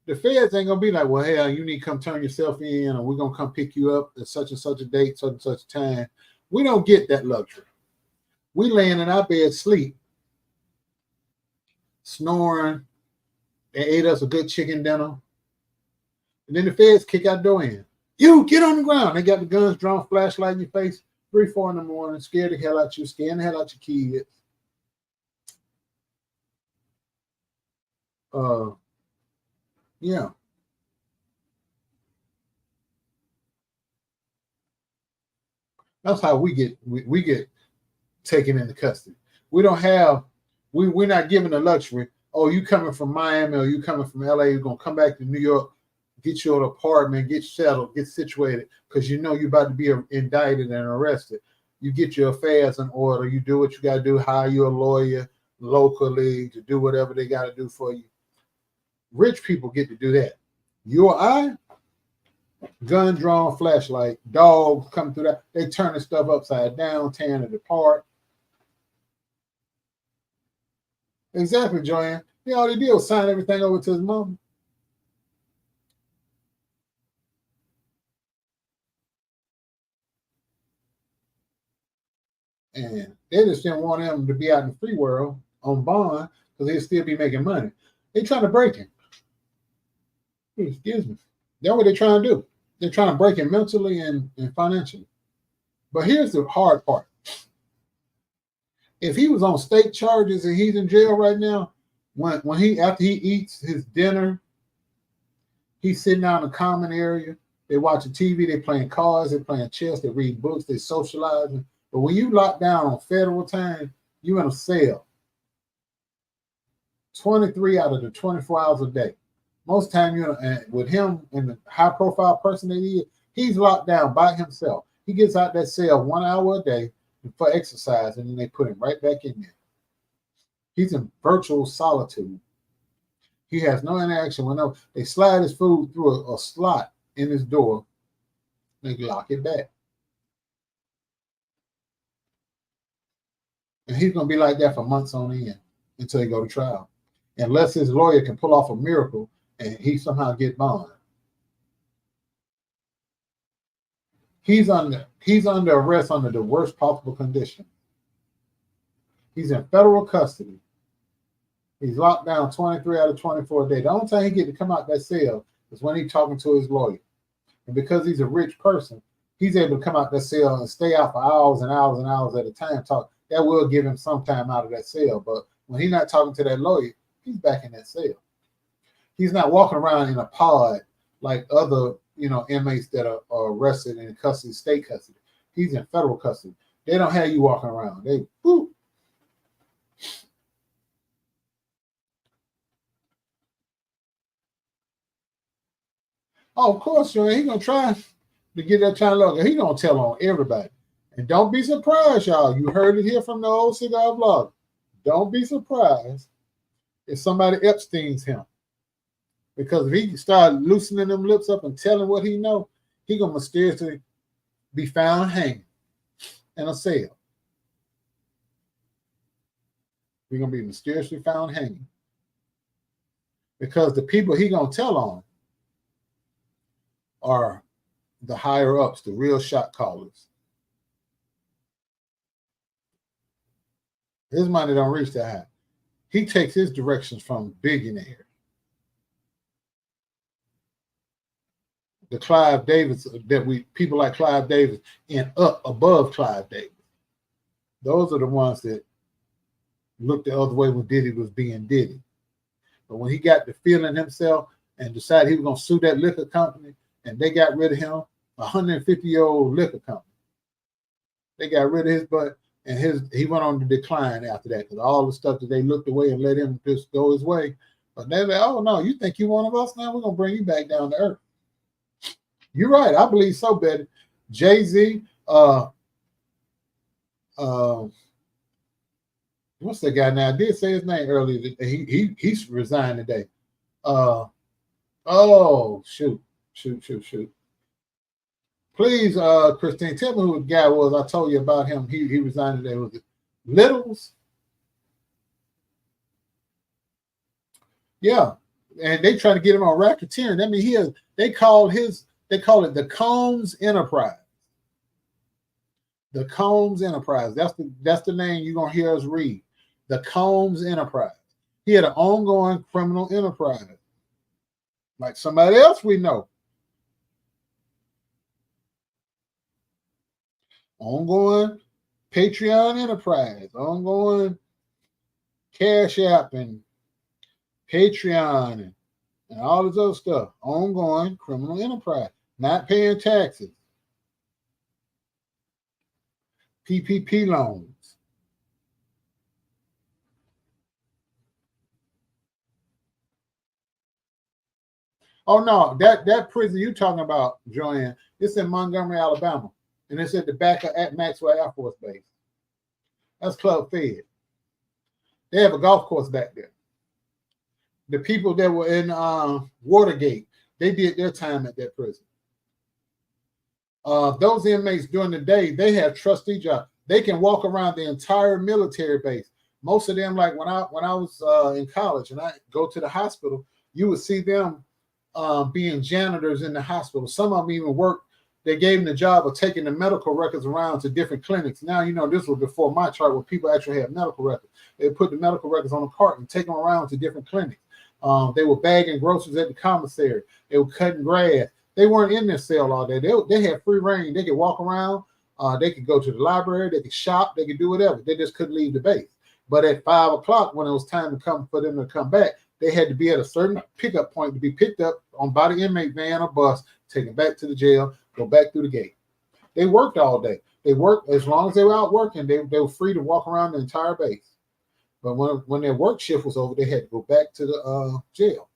The feds ain't going to be like, well, hey, you need to come turn yourself in, or we're going to come pick you up at such and such a date, such and such a time. We don't get that luxury. We laying in our bed, sleep, snoring. They ate us a good chicken dinner. And then the feds kick our door in. You, get on the ground. They got the guns drawn, flashlight in your face, 3, 4 in the morning, scared the hell out you, scaring the hell out your kids. Yeah. That's how we get taken into custody. We don't have, we're not given the luxury. Oh, you coming from Miami or you coming from LA, you're gonna come back to New York, get your apartment, get settled, get situated, because you know you're about to be indicted and arrested. You get your affairs in order, you do what you gotta do, hire you a lawyer locally to do whatever they gotta do for you. Rich people get to do that. You or I, gun drawn flashlight, dogs come through that. They turning stuff upside down, tearing it apart. Exactly, Joanne. All he did was sign everything over to his mom. And they just didn't want him to be out in the free world on bond because he'd still be making money. They trying to break him. Excuse me. That's what they're trying to do. They're trying to break him mentally and financially. But here's the hard part. If he was on state charges and he's in jail right now, when he after he eats his dinner, he's sitting out in the common area. They watching TV, they playing cards, they playing chess, they read books, they socializing. But when you lock down on federal time, you in a cell 23 out of the 24 hours a day. Most time, with him and the high profile person that he is, he's locked down by himself. He gets out that cell 1 hour a day for exercise, and then they put him right back in there. He's in virtual solitude. He has no interaction with no. They slide his food through a slot in his door. They lock it back. And he's going to be like that for months on end until he go to trial. Unless his lawyer can pull off a miracle and he somehow get bond. He's under arrest under the worst possible condition. He's in federal custody. He's locked down 23 out of 24 days. The only time he get to come out that cell is when he's talking to his lawyer. And because he's a rich person, he's able to come out that cell and stay out for hours and hours and hours at a time. That will give him some time out of that cell. But when he's not talking to that lawyer, he's back in that cell. He's not walking around in a pod like other, inmates that are arrested in custody, state custody. He's in federal custody. They don't have you walking around. They whoop. Oh, of course, he's gonna try to get that time longer. He's gonna tell on everybody. And don't be surprised, y'all. You heard it here from the old cigar vlog. Don't be surprised if somebody Epstein's him. Because if he start loosening them lips up and telling what he know, he gonna mysteriously be found hanging in a cell. We're gonna be mysteriously found hanging. Because the people he gonna tell on are the higher ups, the real shot callers. His money don't reach that high. He takes his directions from billionaires. The Clive Davis people like Clive Davis and up above Clive Davis. Those are the ones that looked the other way when Diddy was being Diddy. But when he got to feeling himself and decided he was going to sue that liquor company, and they got rid of him, 150-year-old liquor company. They got rid of his butt, and he went on to decline after that because all the stuff that they looked away and let him just go his way. But they're like, oh no, you think you're one of us now? We're gonna bring you back down to earth. You're right. I believe so, Betty. Jay-Z, what's that guy now? I did say his name earlier. He's resigned today. Oh, shoot. Please, Christine, tell me who the guy was. I told you about him. He resigned today. Was it Littles? Yeah. And they try to get him on racketeering. I mean, they call it the Combs Enterprise. The Combs Enterprise. That's the name you're gonna hear us read. The Combs Enterprise. He had an ongoing criminal enterprise. Like somebody else we know. Ongoing Patreon enterprise, ongoing Cash App and Patreon and all this other stuff. Ongoing criminal enterprise, not paying taxes, PPP loans. Oh no, that prison you talking about, Joanne, it's in Montgomery, Alabama. And it's at the back at Maxwell Air Force Base. That's Club Fed. They have a golf course back there. The people that were in Watergate, they did their time at that prison. Those inmates during the day, they have trustee jobs. They can walk around the entire military base. Most of them, like when I was in college and I go to the hospital, you would see them being janitors in the hospital. Some of them even work. They gave them the job of taking the medical records around to different clinics. Now, you know, this was before my chart where people actually had medical records. They put the medical records on a cart and take them around to different clinics. They were bagging groceries at the commissary. They were cutting grass. They weren't in their cell all day. They had free reign. They could walk around. They could go to the library. They could shop. They could do whatever. They just couldn't leave the base. But at 5 o'clock, when it was time to come for them to come back, they had to be at a certain pickup point to be picked up by the inmate van or bus, taken back to the jail, go back through the gate. They worked all day. They worked as long as they were out working. They were free to walk around the entire base. But when their work shift was over, they had to go back to the jail.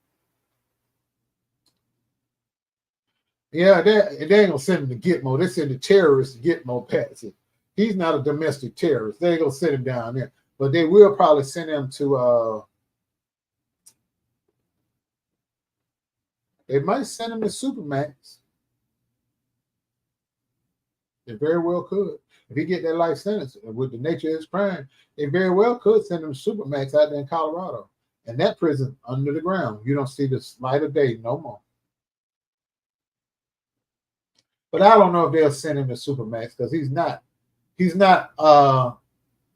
Yeah, they ain't gonna send him to Gitmo. They send the terrorist to Gitmo Patsy. He's not a domestic terrorist. They ain't gonna send him down there. But they will probably send him to they might send him to Supermax. They very well could. If he get that life sentence with the nature of his crime, they very well could send him to Supermax out there in Colorado. And that prison under the ground. You don't see the light of day no more. But I don't know if they'll send him to Supermax because he's not a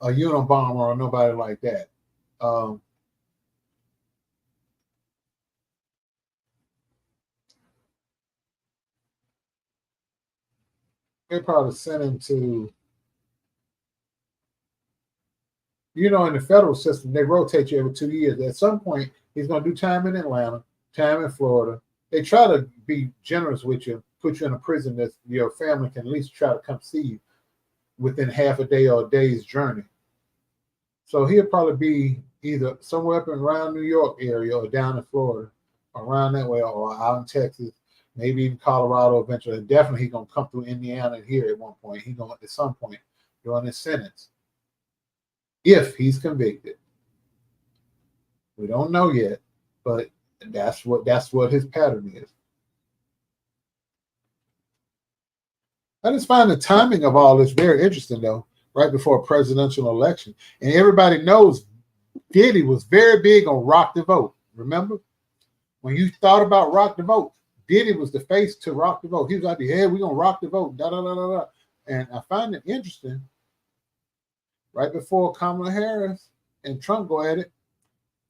Unabomber or nobody like that. They probably sent him to, you know, in the federal system, they rotate you every 2 years. At some point, he's going to do time in Atlanta, time in Florida. They try to be generous with you, put you in a prison that your family can at least try to come see you within half a day or a day's journey. So he'll probably be either somewhere up and around New York area or down in Florida, around that way, or out in Texas, maybe even Colorado eventually. Definitely he's going to come through Indiana here at one point. He's going at some point during his sentence, if he's convicted. We don't know yet, but that's what his pattern is. I just find the timing of all this very interesting, though, right before a presidential election. And everybody knows Diddy was very big on rock the vote. Remember? When you thought about rock the vote, Diddy was the face to rock the vote. He was like, hey, we're going to rock the vote, da, da, da, da, da. And I find it interesting, right before Kamala Harris and Trump go at it,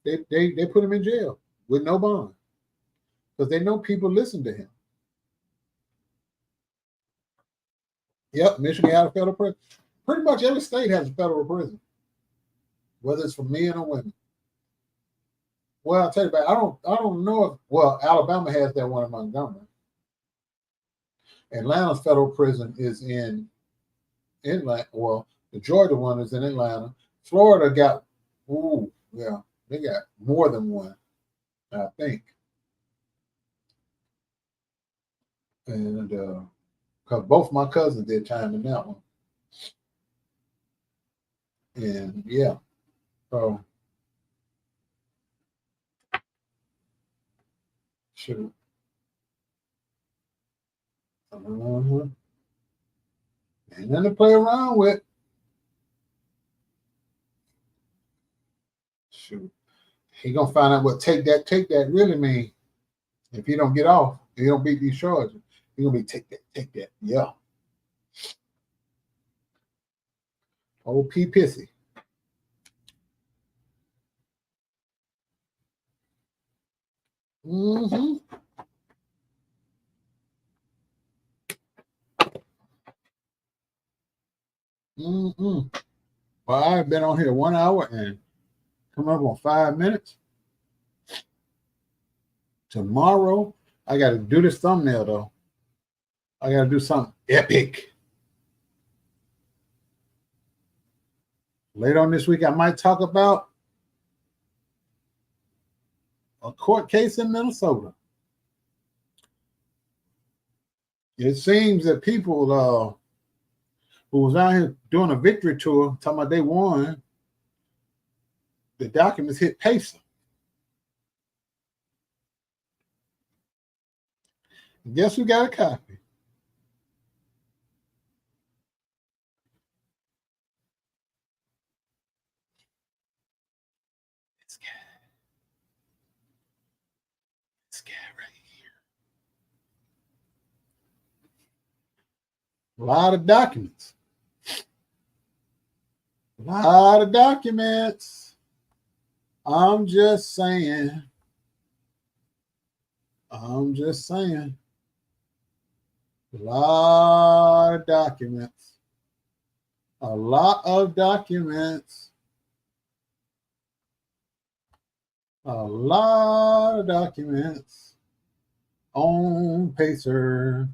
they put him in jail with no bond because they know people listen to him. Yep, Michigan had a federal prison. Pretty much every state has a federal prison, whether it's for men or women. Well, I'll tell you about. I don't know if, well, Alabama has that one in Montgomery. Atlanta's federal prison is in Atlanta. Well, the Georgia one is in Atlanta. Florida got, they got more than one, I think. And because both my cousins did time in that one. And yeah, so shoot. Ain't nothing to play around with. Shoot. He gonna find out what take that really mean. If he don't get off, if he don't beat these charges, he gonna be take that. Yeah. Old P Pissy. Mm-hmm. Mm-hmm. Well, I've been on here 1 hour and come up on 5 minutes. Tomorrow, I got to do this thumbnail, though. I got to do something epic. Later on this week, I might talk about a court case in Minnesota. It seems that people who was out here doing a victory tour, talking about they won, the documents hit Pacer. Guess who got a copy? This guy right here. A lot of documents. A lot of documents. I'm just saying. I'm just saying. A lot of documents. A lot of documents. A lot of documents on Pacer.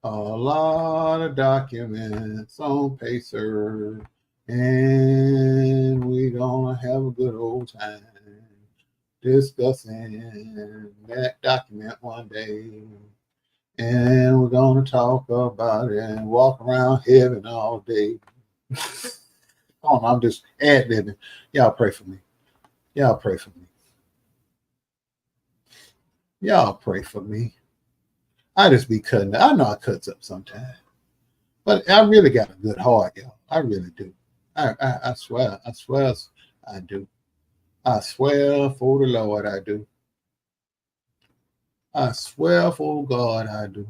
A lot of documents on Pacer. And we're gonna have a good old time discussing that document one day. And we're gonna talk about it and walk around heaven all day. Oh, I'm just ad-libbing. Y'all pray for me. Y'all pray for me. Y'all pray for me. I just be cutting. I know I cuts up sometimes, but I really got a good heart, y'all. I really do. I swear. I swear I do. I swear for the Lord I do. I swear for God I do.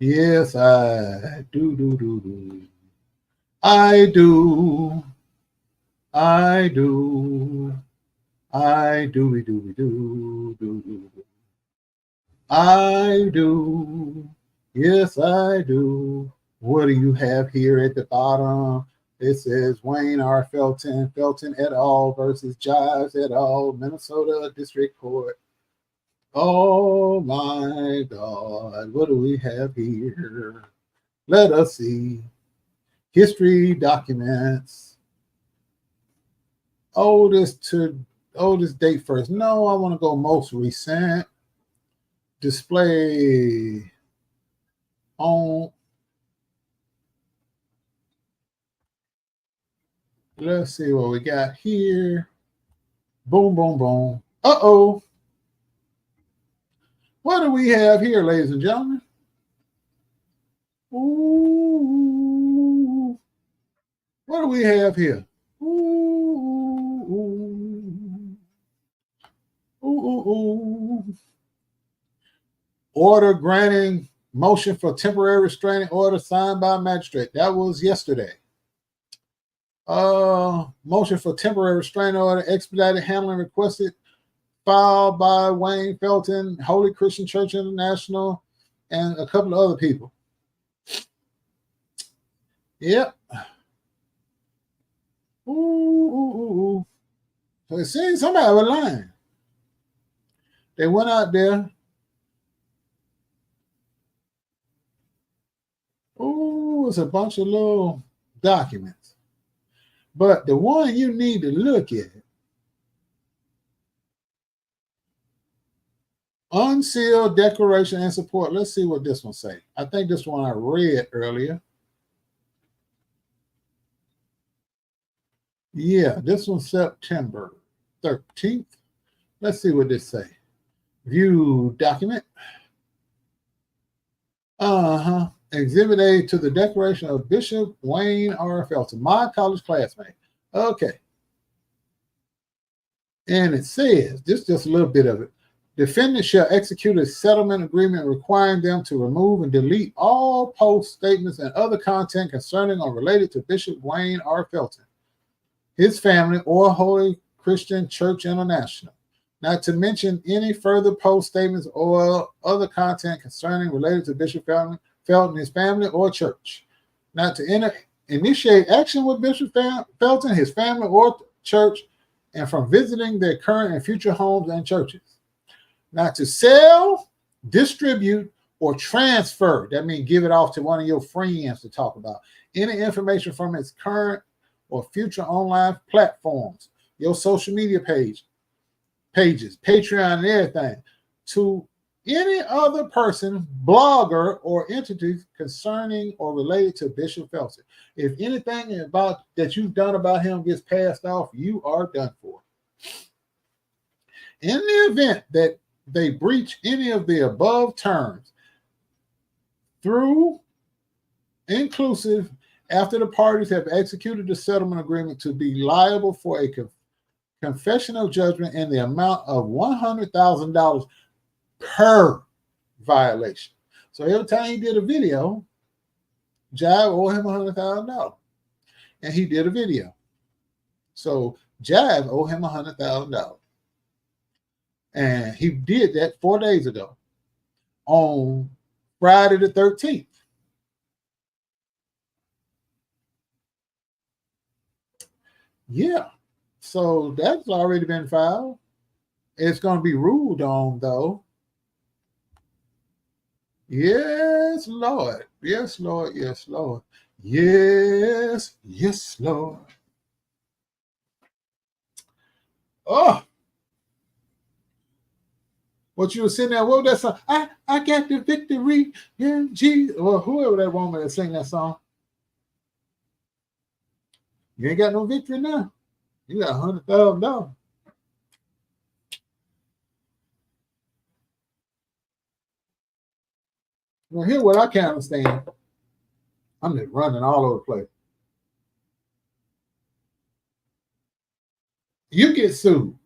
Yes, I do. I do. I do. I do. I do. Yes, I do. What do you have here at the bottom? It says Wayne R. Felton et al. Versus Jives et al. Minnesota District Court. Oh my God, what do we have here? Let us see. History documents. Oldest date first. No, I want to go most recent. Display on. Let's see what we got here. Boom, boom, boom. Uh-oh. What do we have here, ladies and gentlemen? Ooh. What do we have here? Ooh. Order granting motion for temporary restraining order signed by magistrate. That was yesterday. Motion for temporary restraining order expedited handling requested, filed by Wayne Felton, Holy Christian Church International, and a couple of other people. Yep. Ooh. So it seems somebody was lying. They went out there. Ooh, it's a bunch of little documents. But the one you need to look at, unsealed declaration and support. Let's see what this one say. I think this one I read earlier. Yeah, this one's September 13th. Let's see what this say. View document. Exhibit A to the declaration of Bishop Wayne R. Felton, my college classmate. Okay. And it says, just a little bit of it. Defendant shall execute a settlement agreement requiring them to remove and delete all post statements and other content concerning or related to Bishop Wayne R. Felton, his family, or Holy Christian Church International. Not to mention any further post statements or other content concerning related to Bishop Felton, his family, or church. Not to initiate action with Bishop Felton, his family, or church, and from visiting their current and future homes and churches. Not to sell, distribute, or transfer. That means give it off to one of your friends to talk about any information from its current or future online platforms, your social media pages, Patreon, and everything, to any other person, blogger, or entity concerning or related to Bishop Felton. If anything about that you've done about him gets passed off, you are done for. In the event that they breach any of the above terms, through, inclusive, after the parties have executed the settlement agreement to be liable for a confessional judgment in the amount of $100,000 per violation. So every time he did a video, Jive owed him $100,000. And he did a video. So Jive owed him $100,000. And he did that 4 days ago on Friday the 13th. Yeah. So that's already been filed. It's going to be ruled on, though. Yes, Lord. Yes, Lord. Yes, Lord. Yes, yes, Lord. Oh, what you were sitting there, what was that song? I got the victory. Yeah, Jesus. Well, whoever that woman that sang that song. You ain't got no victory now. You got $100,000. Well, here's what I can't understand. I'm just running all over the place. You get sued,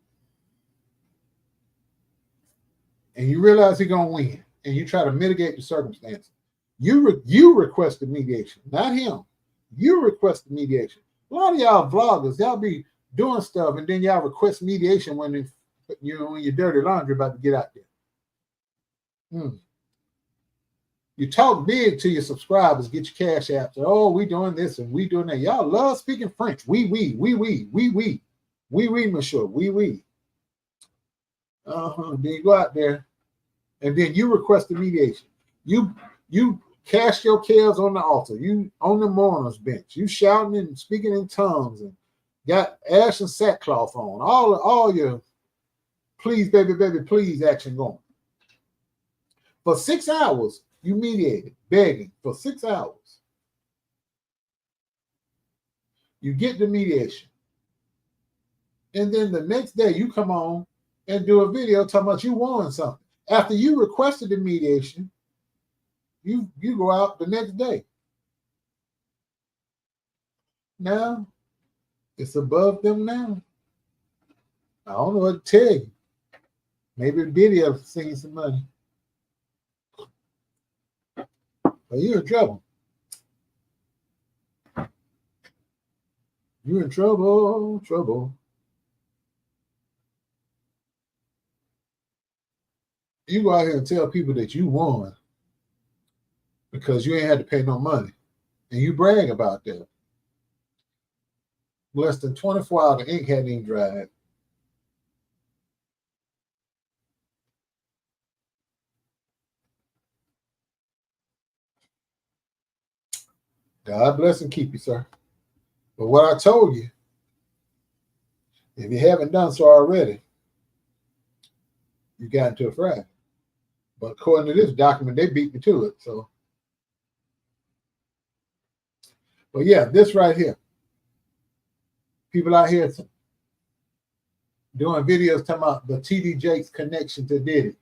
and you realize you're gonna win, and you try to mitigate the circumstances. You requested mediation, not him. You requested mediation. A lot of y'all vloggers, y'all be doing stuff, and then y'all request mediation when when your dirty laundry about to get out there. You talk big to your subscribers, get your cash apps. Oh, we doing this and we doing that. Y'all love speaking French. Oui, monsieur. Oui. Then you go out there, and then you request the mediation. You cast your cares on the altar. You on the mourner's bench. You shouting and speaking in tongues and got ash and sackcloth on. All your please, baby, please action going. For 6 hours, you mediated, begging for 6 hours. You get the mediation. And then the next day you come on and do a video talking about you won something. After you requested the mediation, you go out the next day. Now, it's above them now. I don't know what to tell you. Maybe the video seen some money. But you're in trouble. You're in trouble. You go out here and tell people that you won because you ain't had to pay no money. And you brag about that. Less than 24 hours, the ink hadn't even dried. God bless and keep you, sir. But what I told you, if you haven't done so already, you got into a Friday. But according to this document, they beat me to it. So, but yeah, this right here. People out here doing videos talking about the TD Jakes connection to Diddy.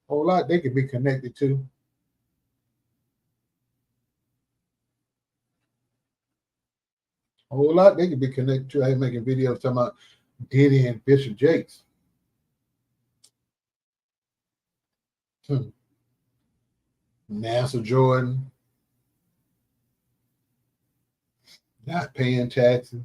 Whole lot they could be connected to. A whole lot they could be connected to. I ain't making videos talking about Diddy and Bishop Jakes. NASA Jordan not paying taxes.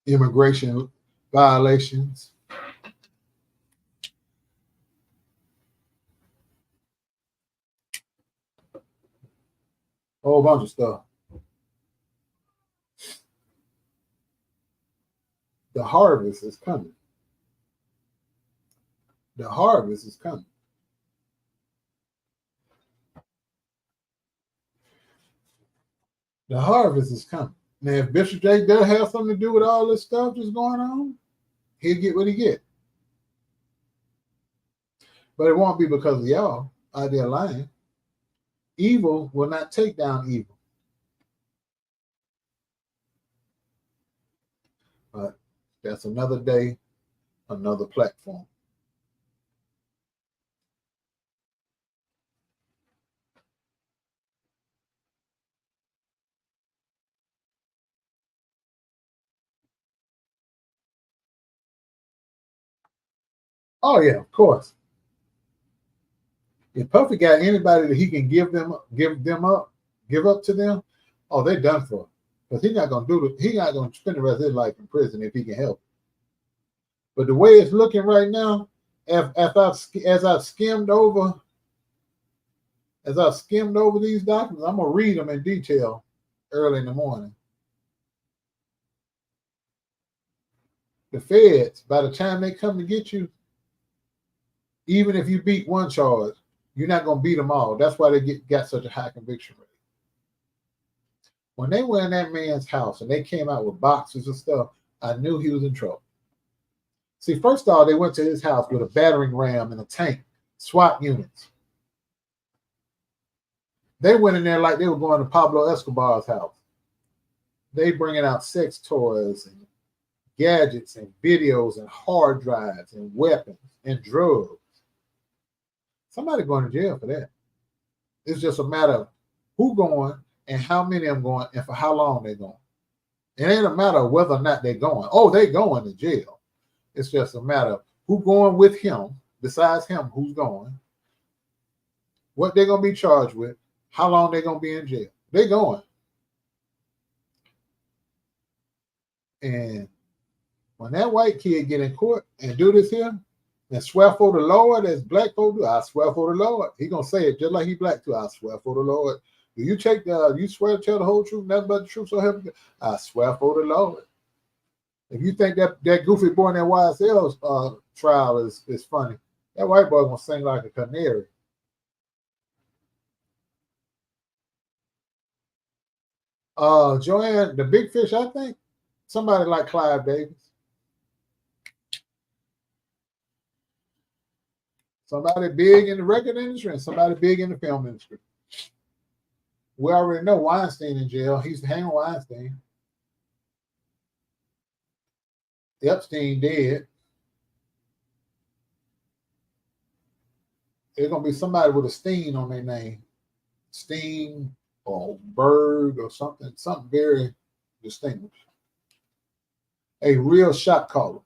Immigration violations. A whole bunch of stuff. The harvest is coming. The harvest is coming. The harvest is coming. Now, if Bishop Jake does have something to do with all this stuff that's going on, he'll get what he get. But it won't be because of y'all out there lying. Evil will not take down evil. But that's another day, another platform. Oh yeah, of course. If Puffy got anybody that he can give up to them, oh, they're done for. Because he's not gonna he's not gonna spend the rest of his life in prison if he can help. But the way it's looking right now, as I've skimmed over these documents, I'm gonna read them in detail early in the morning. The feds, by the time they come to get you, even if you beat one charge, you're not gonna beat them all. That's why they got such a high conviction rate. When they went in that man's house and they came out with boxes and stuff, I knew he was in trouble. See, first of all, they went to his house with a battering ram and a tank, SWAT units. They went in there like they were going to Pablo Escobar's house. They bringing out sex toys and gadgets and videos and hard drives and weapons and drugs. Somebody going to jail for that. It's just a matter of who going and how many of them going and for how long they're going. It ain't a matter of whether or not they're going. Oh, they're going to jail. It's just a matter of who going with him, besides him, who's going, what they're going to be charged with, how long they're going to be in jail. They're going. And when that white kid get in court and do this here and swear for the Lord as black folk do, I swear for the Lord. He going to say it just like he black too. I swear for the Lord. Do you you swear to tell the whole truth, nothing but the truth, so help you? I swear for the Lord. If you think that goofy boy in that YSL trial is funny, that white boy gonna sing like a canary. Joanne, the big fish, I think somebody like Clive Davis, somebody big in the record industry, and somebody big in the film industry. We already know Weinstein in jail. He's hanging Weinstein. Epstein dead. There's gonna be somebody with a Steen on their name, Steen or Berg or something very distinguished. A real shot caller.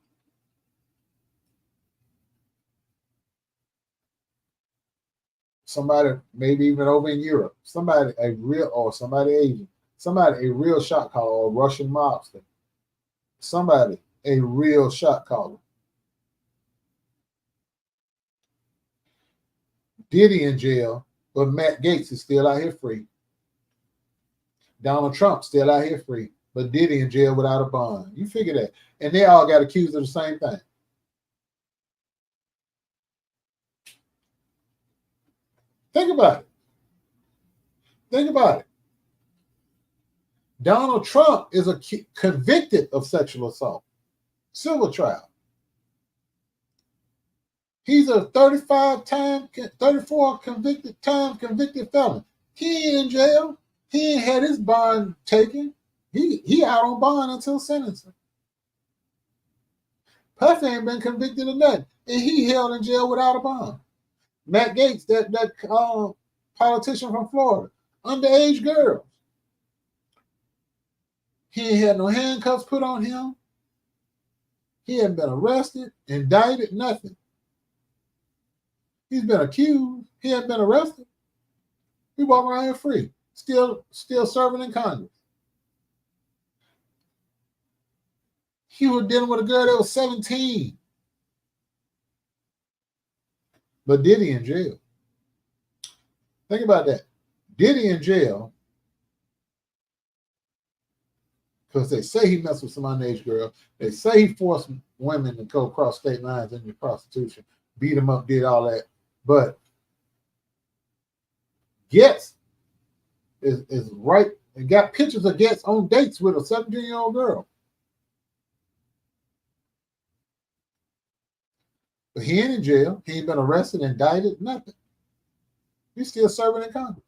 Somebody maybe even over in Europe. Somebody a Asian. Somebody a real shot caller or Russian mobster. Somebody a real shot caller. Diddy in jail, but Matt Gaetz is still out here free. Donald Trump still out here free, but Diddy in jail without a bond. You figure that. And they all got accused of the same thing. Think about it. Think about it. Donald Trump is convicted of sexual assault. Civil trial. He's a 34 convicted felon. He ain't in jail. He ain't had his bond taken. He out on bond until sentencing. Puffy ain't been convicted of nothing, and he held in jail without a bond. Matt Gaetz, that politician from Florida, underage girls. He ain't had no handcuffs put on him. He hadn't been arrested, indicted, nothing. He's been accused. He hasn't been arrested. He walking around here free, still serving in Congress. He was dealing with a girl that was 17. But Diddy in jail. Think about that. Diddy in jail because they say he messed with some underage girl. They say he forced women to go cross state lines into prostitution, beat them up, did all that. But Gaetz is right and got pictures of Gaetz on dates with a 17-year-old girl. But he ain't in jail. He ain't been arrested, indicted, nothing. He's still serving in Congress.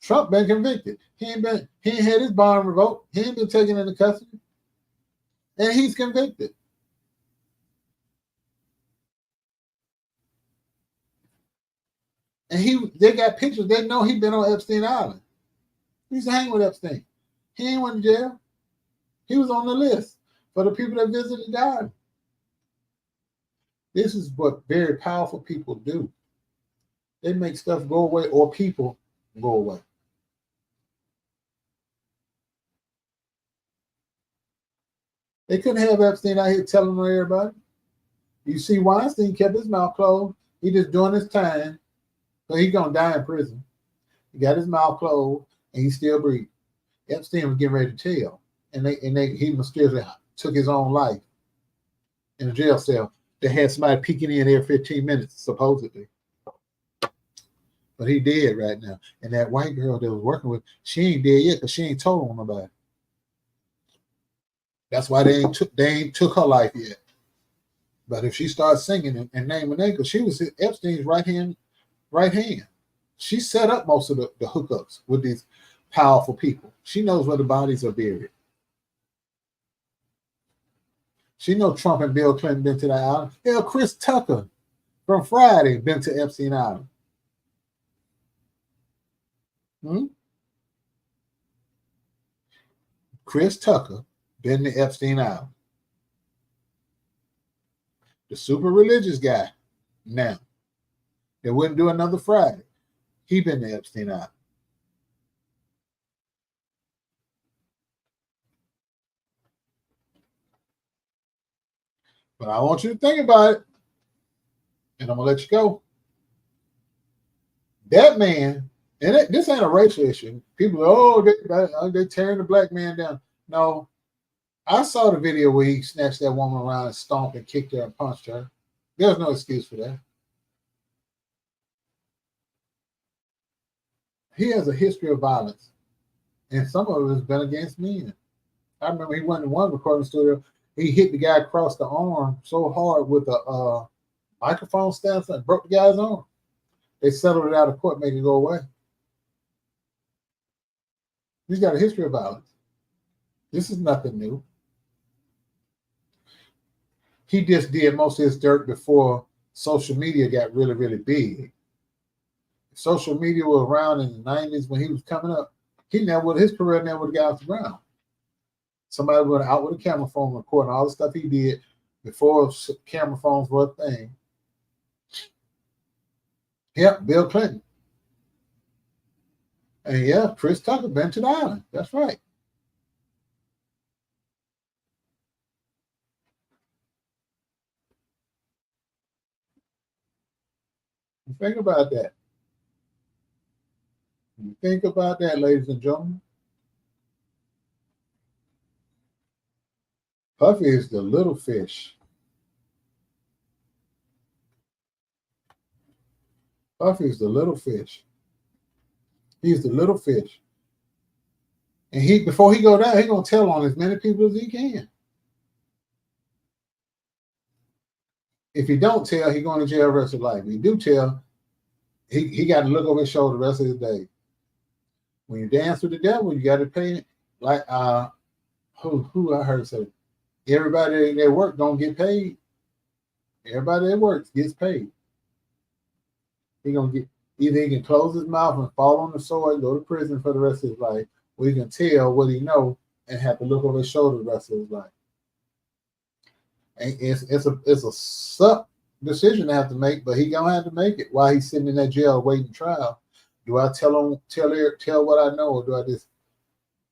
Trump been convicted. He ain't had his bond revoked. He ain't been taken into custody. and he's convicted. And they got pictures. They know he's been on Epstein Island. He used to hang with Epstein. He ain't went to jail. He was on the list for the people that visited the island. This is what very powerful people do. They make stuff go away or people go away. They couldn't have Epstein out here telling on everybody. You see, Weinstein kept his mouth closed. He just doing his time. So he's going to die in prison. He got his mouth closed and he still breathing. Epstein was getting ready to tell. And he mysteriously took his own life in a jail cell. They had somebody peeking in every 15 minutes, supposedly. But he dead right now. And that white girl that was working with, she ain't dead yet because she ain't told on nobody. That's why they ain't took her life yet. But if she starts singing and naming names, because she was Epstein's right hand. She set up most of the hookups with these powerful people. She knows where the bodies are buried. She knows Trump and Bill Clinton been to that island. Hell, Chris Tucker from Friday been to Epstein Island. Chris Tucker been to Epstein Island. The super religious guy now. They wouldn't do another Friday. He been to Epstein Island. But I want you to think about it, and I'm going to let you go. That man, and this ain't a racial issue. People, they're tearing the black man down. No, I saw the video where he snatched that woman around and stomped and kicked her and punched her. There's no excuse for that. He has a history of violence, and some of it has been against men. I remember he went in one recording studio. He hit the guy across the arm so hard with a microphone stand and broke the guy's arm. They settled it out of court, made it go away. He's got a history of violence. This is nothing new. He just did most of his dirt before social media got really, really big. Social media was around in the 90s when he was coming up. His career never would have got off the ground. Somebody went out with a camera phone recording all the stuff he did before camera phones were a thing. Yep, Bill Clinton. And yeah, Chris Tucker been to the island. That's right. Think about that. Think about that, ladies and gentlemen. Puffy is the little fish. Puffy is the little fish. He's the little fish. And before he go down, he's going to tell on as many people as he can. If he don't tell, he's going to jail the rest of his life. If he do tell, he got to look over his shoulder the rest of his day. When you dance with the devil, you got to pay. Like who I heard say, everybody that work don't get paid. Everybody that works gets paid. He gonna get either he can close his mouth and fall on the sword, go to prison for the rest of his life, or he can tell what he know and have to look over his shoulder the rest of his life. And it's a suck decision to have to make, but he gonna have to make it while he's sitting in that jail waiting trial. Do I tell what I know, or do I just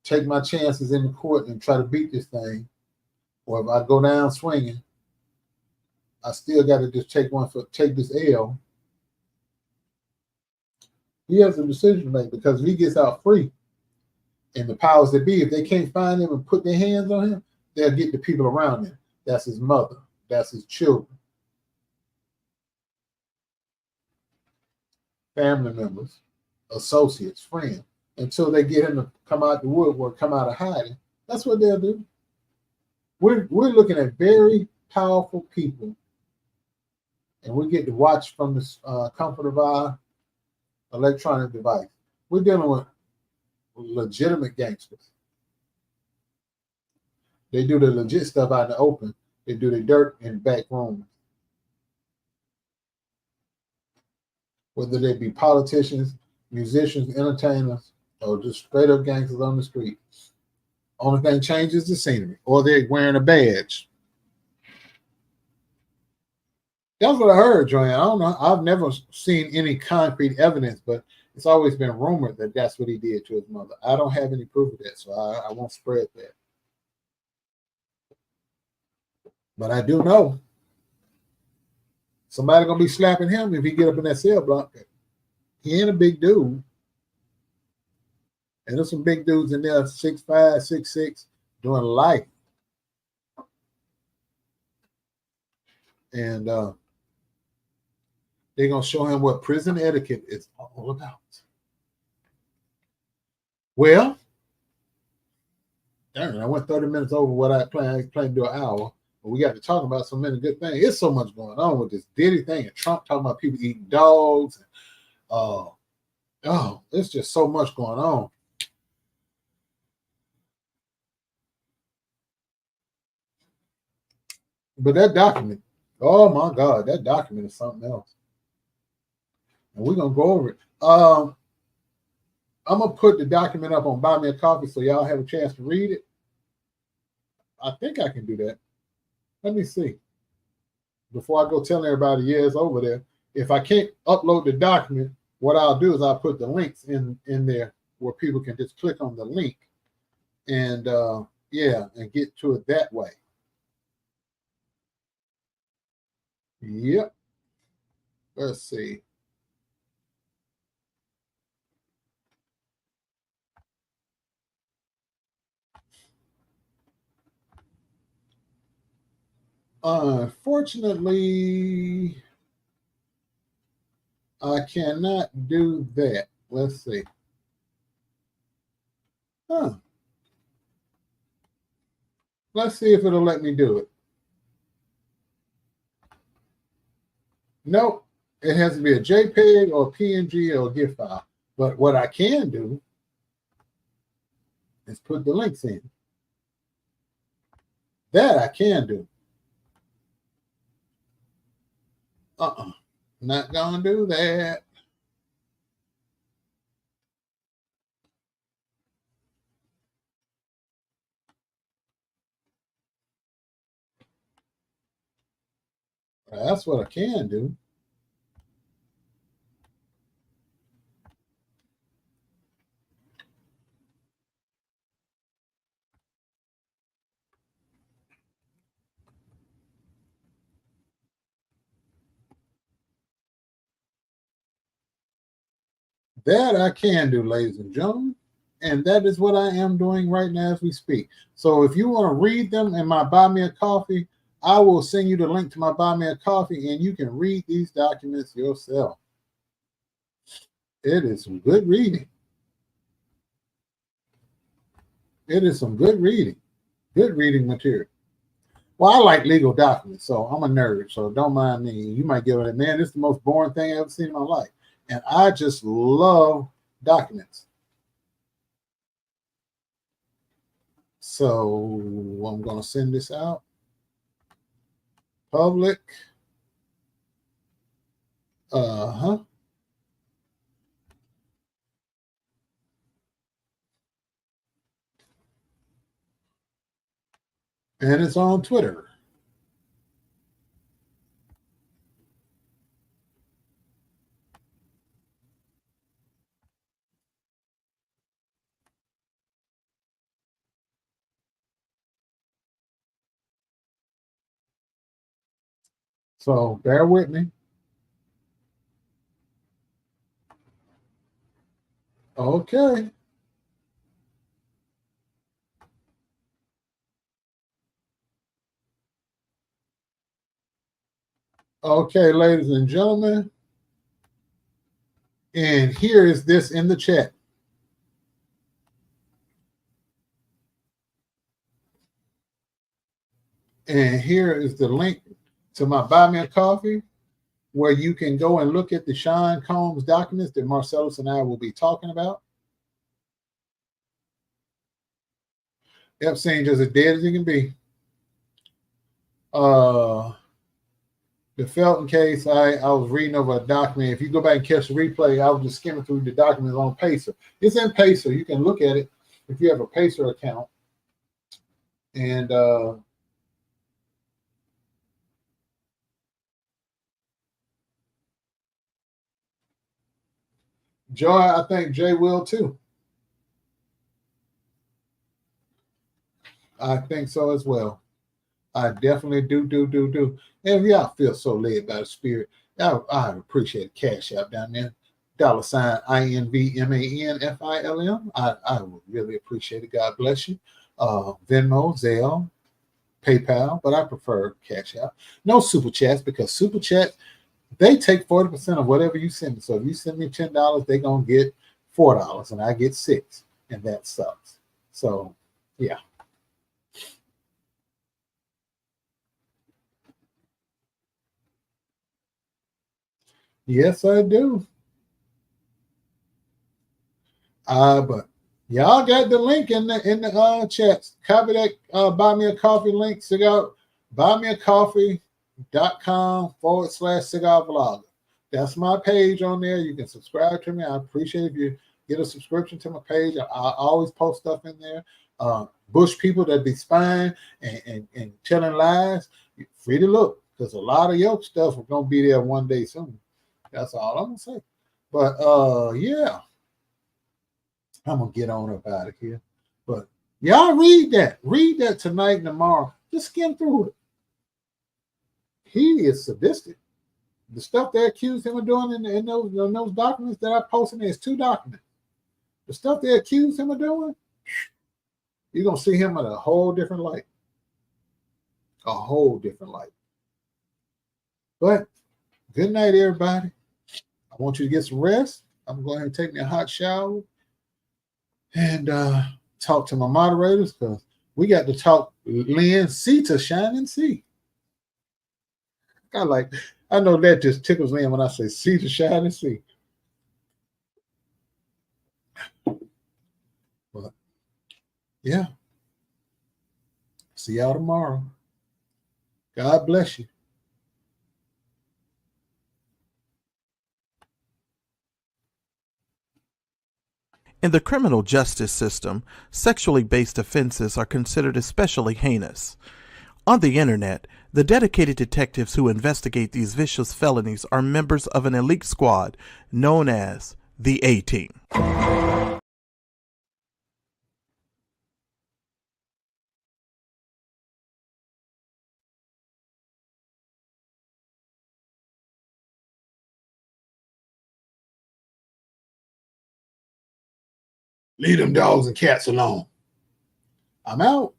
take my chances in the court and try to beat this thing? Or if I go down swinging, I still got to just take this L. He has a decision to make, because if he gets out free, and the powers that be, if they can't find him and put their hands on him, they'll get the people around him. That's his mother. That's his children. Family members, associates, friends, until they get him to come out the woodwork, come out of hiding. That's what they'll do. We're looking at very powerful people, and we get to watch from the comfort of our electronic device. We're dealing with legitimate gangsters. They do the legit stuff out in the open. They do the dirt in back rooms. Whether they be politicians, musicians, entertainers, or just straight up gangsters on the street. Only thing changes the scenery, or they're wearing a badge. That's what I heard, Joanne. I don't know. I've never seen any concrete evidence, but it's always been rumored that that's what he did to his mother. I don't have any proof of that, so I won't spread that. But I do know somebody gonna be slapping him if he get up in that cell block. He ain't a big dude. And there's some big dudes in there, 6'5", 6'6", doing life. And they're going to show him what prison etiquette is all about. Well, darn it, I went 30 minutes over what I planned to do an hour. But we got to talk about so many good things. There's so much going on with this Diddy thing and Trump talking about people eating dogs. And, there's just so much going on. But that document, oh my God, that document is something else. And we're going to go over it. I'm going to put the document up on Buy Me a Coffee so y'all have a chance to read it. I think I can do that. Let me see. Before I go telling everybody, yeah, it's over there. If I can't upload the document, what I'll do is I'll put the links in there where people can just click on the link and, and get to it that way. Yep. Let's see. Unfortunately, I cannot do that. Let's see. Let's see if it'll let me do it. Nope. It has to be a JPEG or a PNG or a GIF file. But what I can do is put the links in. That I can do. Not gonna do that. That's what I can do. That I can do, ladies and gentlemen. And that is what I am doing right now as we speak. So if you want to read them in my Buy Me a Coffee, I will send you the link to my Buy Me a Coffee and you can read these documents yourself. It is some good reading. It is some good reading material. Well, I like legal documents, so I'm a nerd, so don't mind me. You might get it, man, this is the most boring thing I've ever seen in my life. And I just love documents. So I'm going to send this out. Public. And it's on Twitter. So bear with me. Okay. Okay, ladies and gentlemen. And here is this in the chat. And here is the link to my Buy Me a Coffee, where you can go and look at the Sean Combs documents that Marcellus and I will be talking about. Epstein just as dead as he can be. The Felton case, I was reading over a document. If you go back and catch the replay, I was just skimming through the documents on Pacer. It's in Pacer. You can look at it if you have a Pacer account. And Joy, I think Jay will too. I think so as well. I definitely do. And yeah, I feel so led by the Spirit. I appreciate the cash out down there. $ INVMANFILM. I would really appreciate it. God bless you. Venmo, Zelle, PayPal, but I prefer cash out. No super chats, because super chat, they take 40% of whatever you send me. So if you send me $10, they're gonna get $4 and I get $6, and that sucks. So yeah. Yes, I do. But y'all got the link in the chats. Copy that buy me a coffee link, cigar, buymeacoffee.com/cigar vlogger. That's my page on there. You can subscribe to me. I appreciate if you get a subscription to my page. I always post stuff in there. Bush people that be spying and telling lies, you're free to look, because a lot of your stuff is gonna be there one day soon. That's all I'm gonna say. But yeah, I'm gonna get on up out of here. But y'all read that tonight and tomorrow. Just skim through it. He is sadistic. The stuff they accused him of doing in those documents that I posted, there's 2 documents. The stuff they accused him of doing, you're gonna see him in a whole different light. A whole different light. But good night, everybody. I want you to get some rest. I'm going to take me a hot shower and talk to my moderators, because we got to talk Lynn C to shine and see. I know that just tickles Lynn when I say see to shine and see. But yeah. See y'all tomorrow. God bless you. In the criminal justice system, sexually based offenses are considered especially heinous. On the internet, the dedicated detectives who investigate these vicious felonies are members of an elite squad known as the A-Team. Leave them dogs and cats alone. I'm out.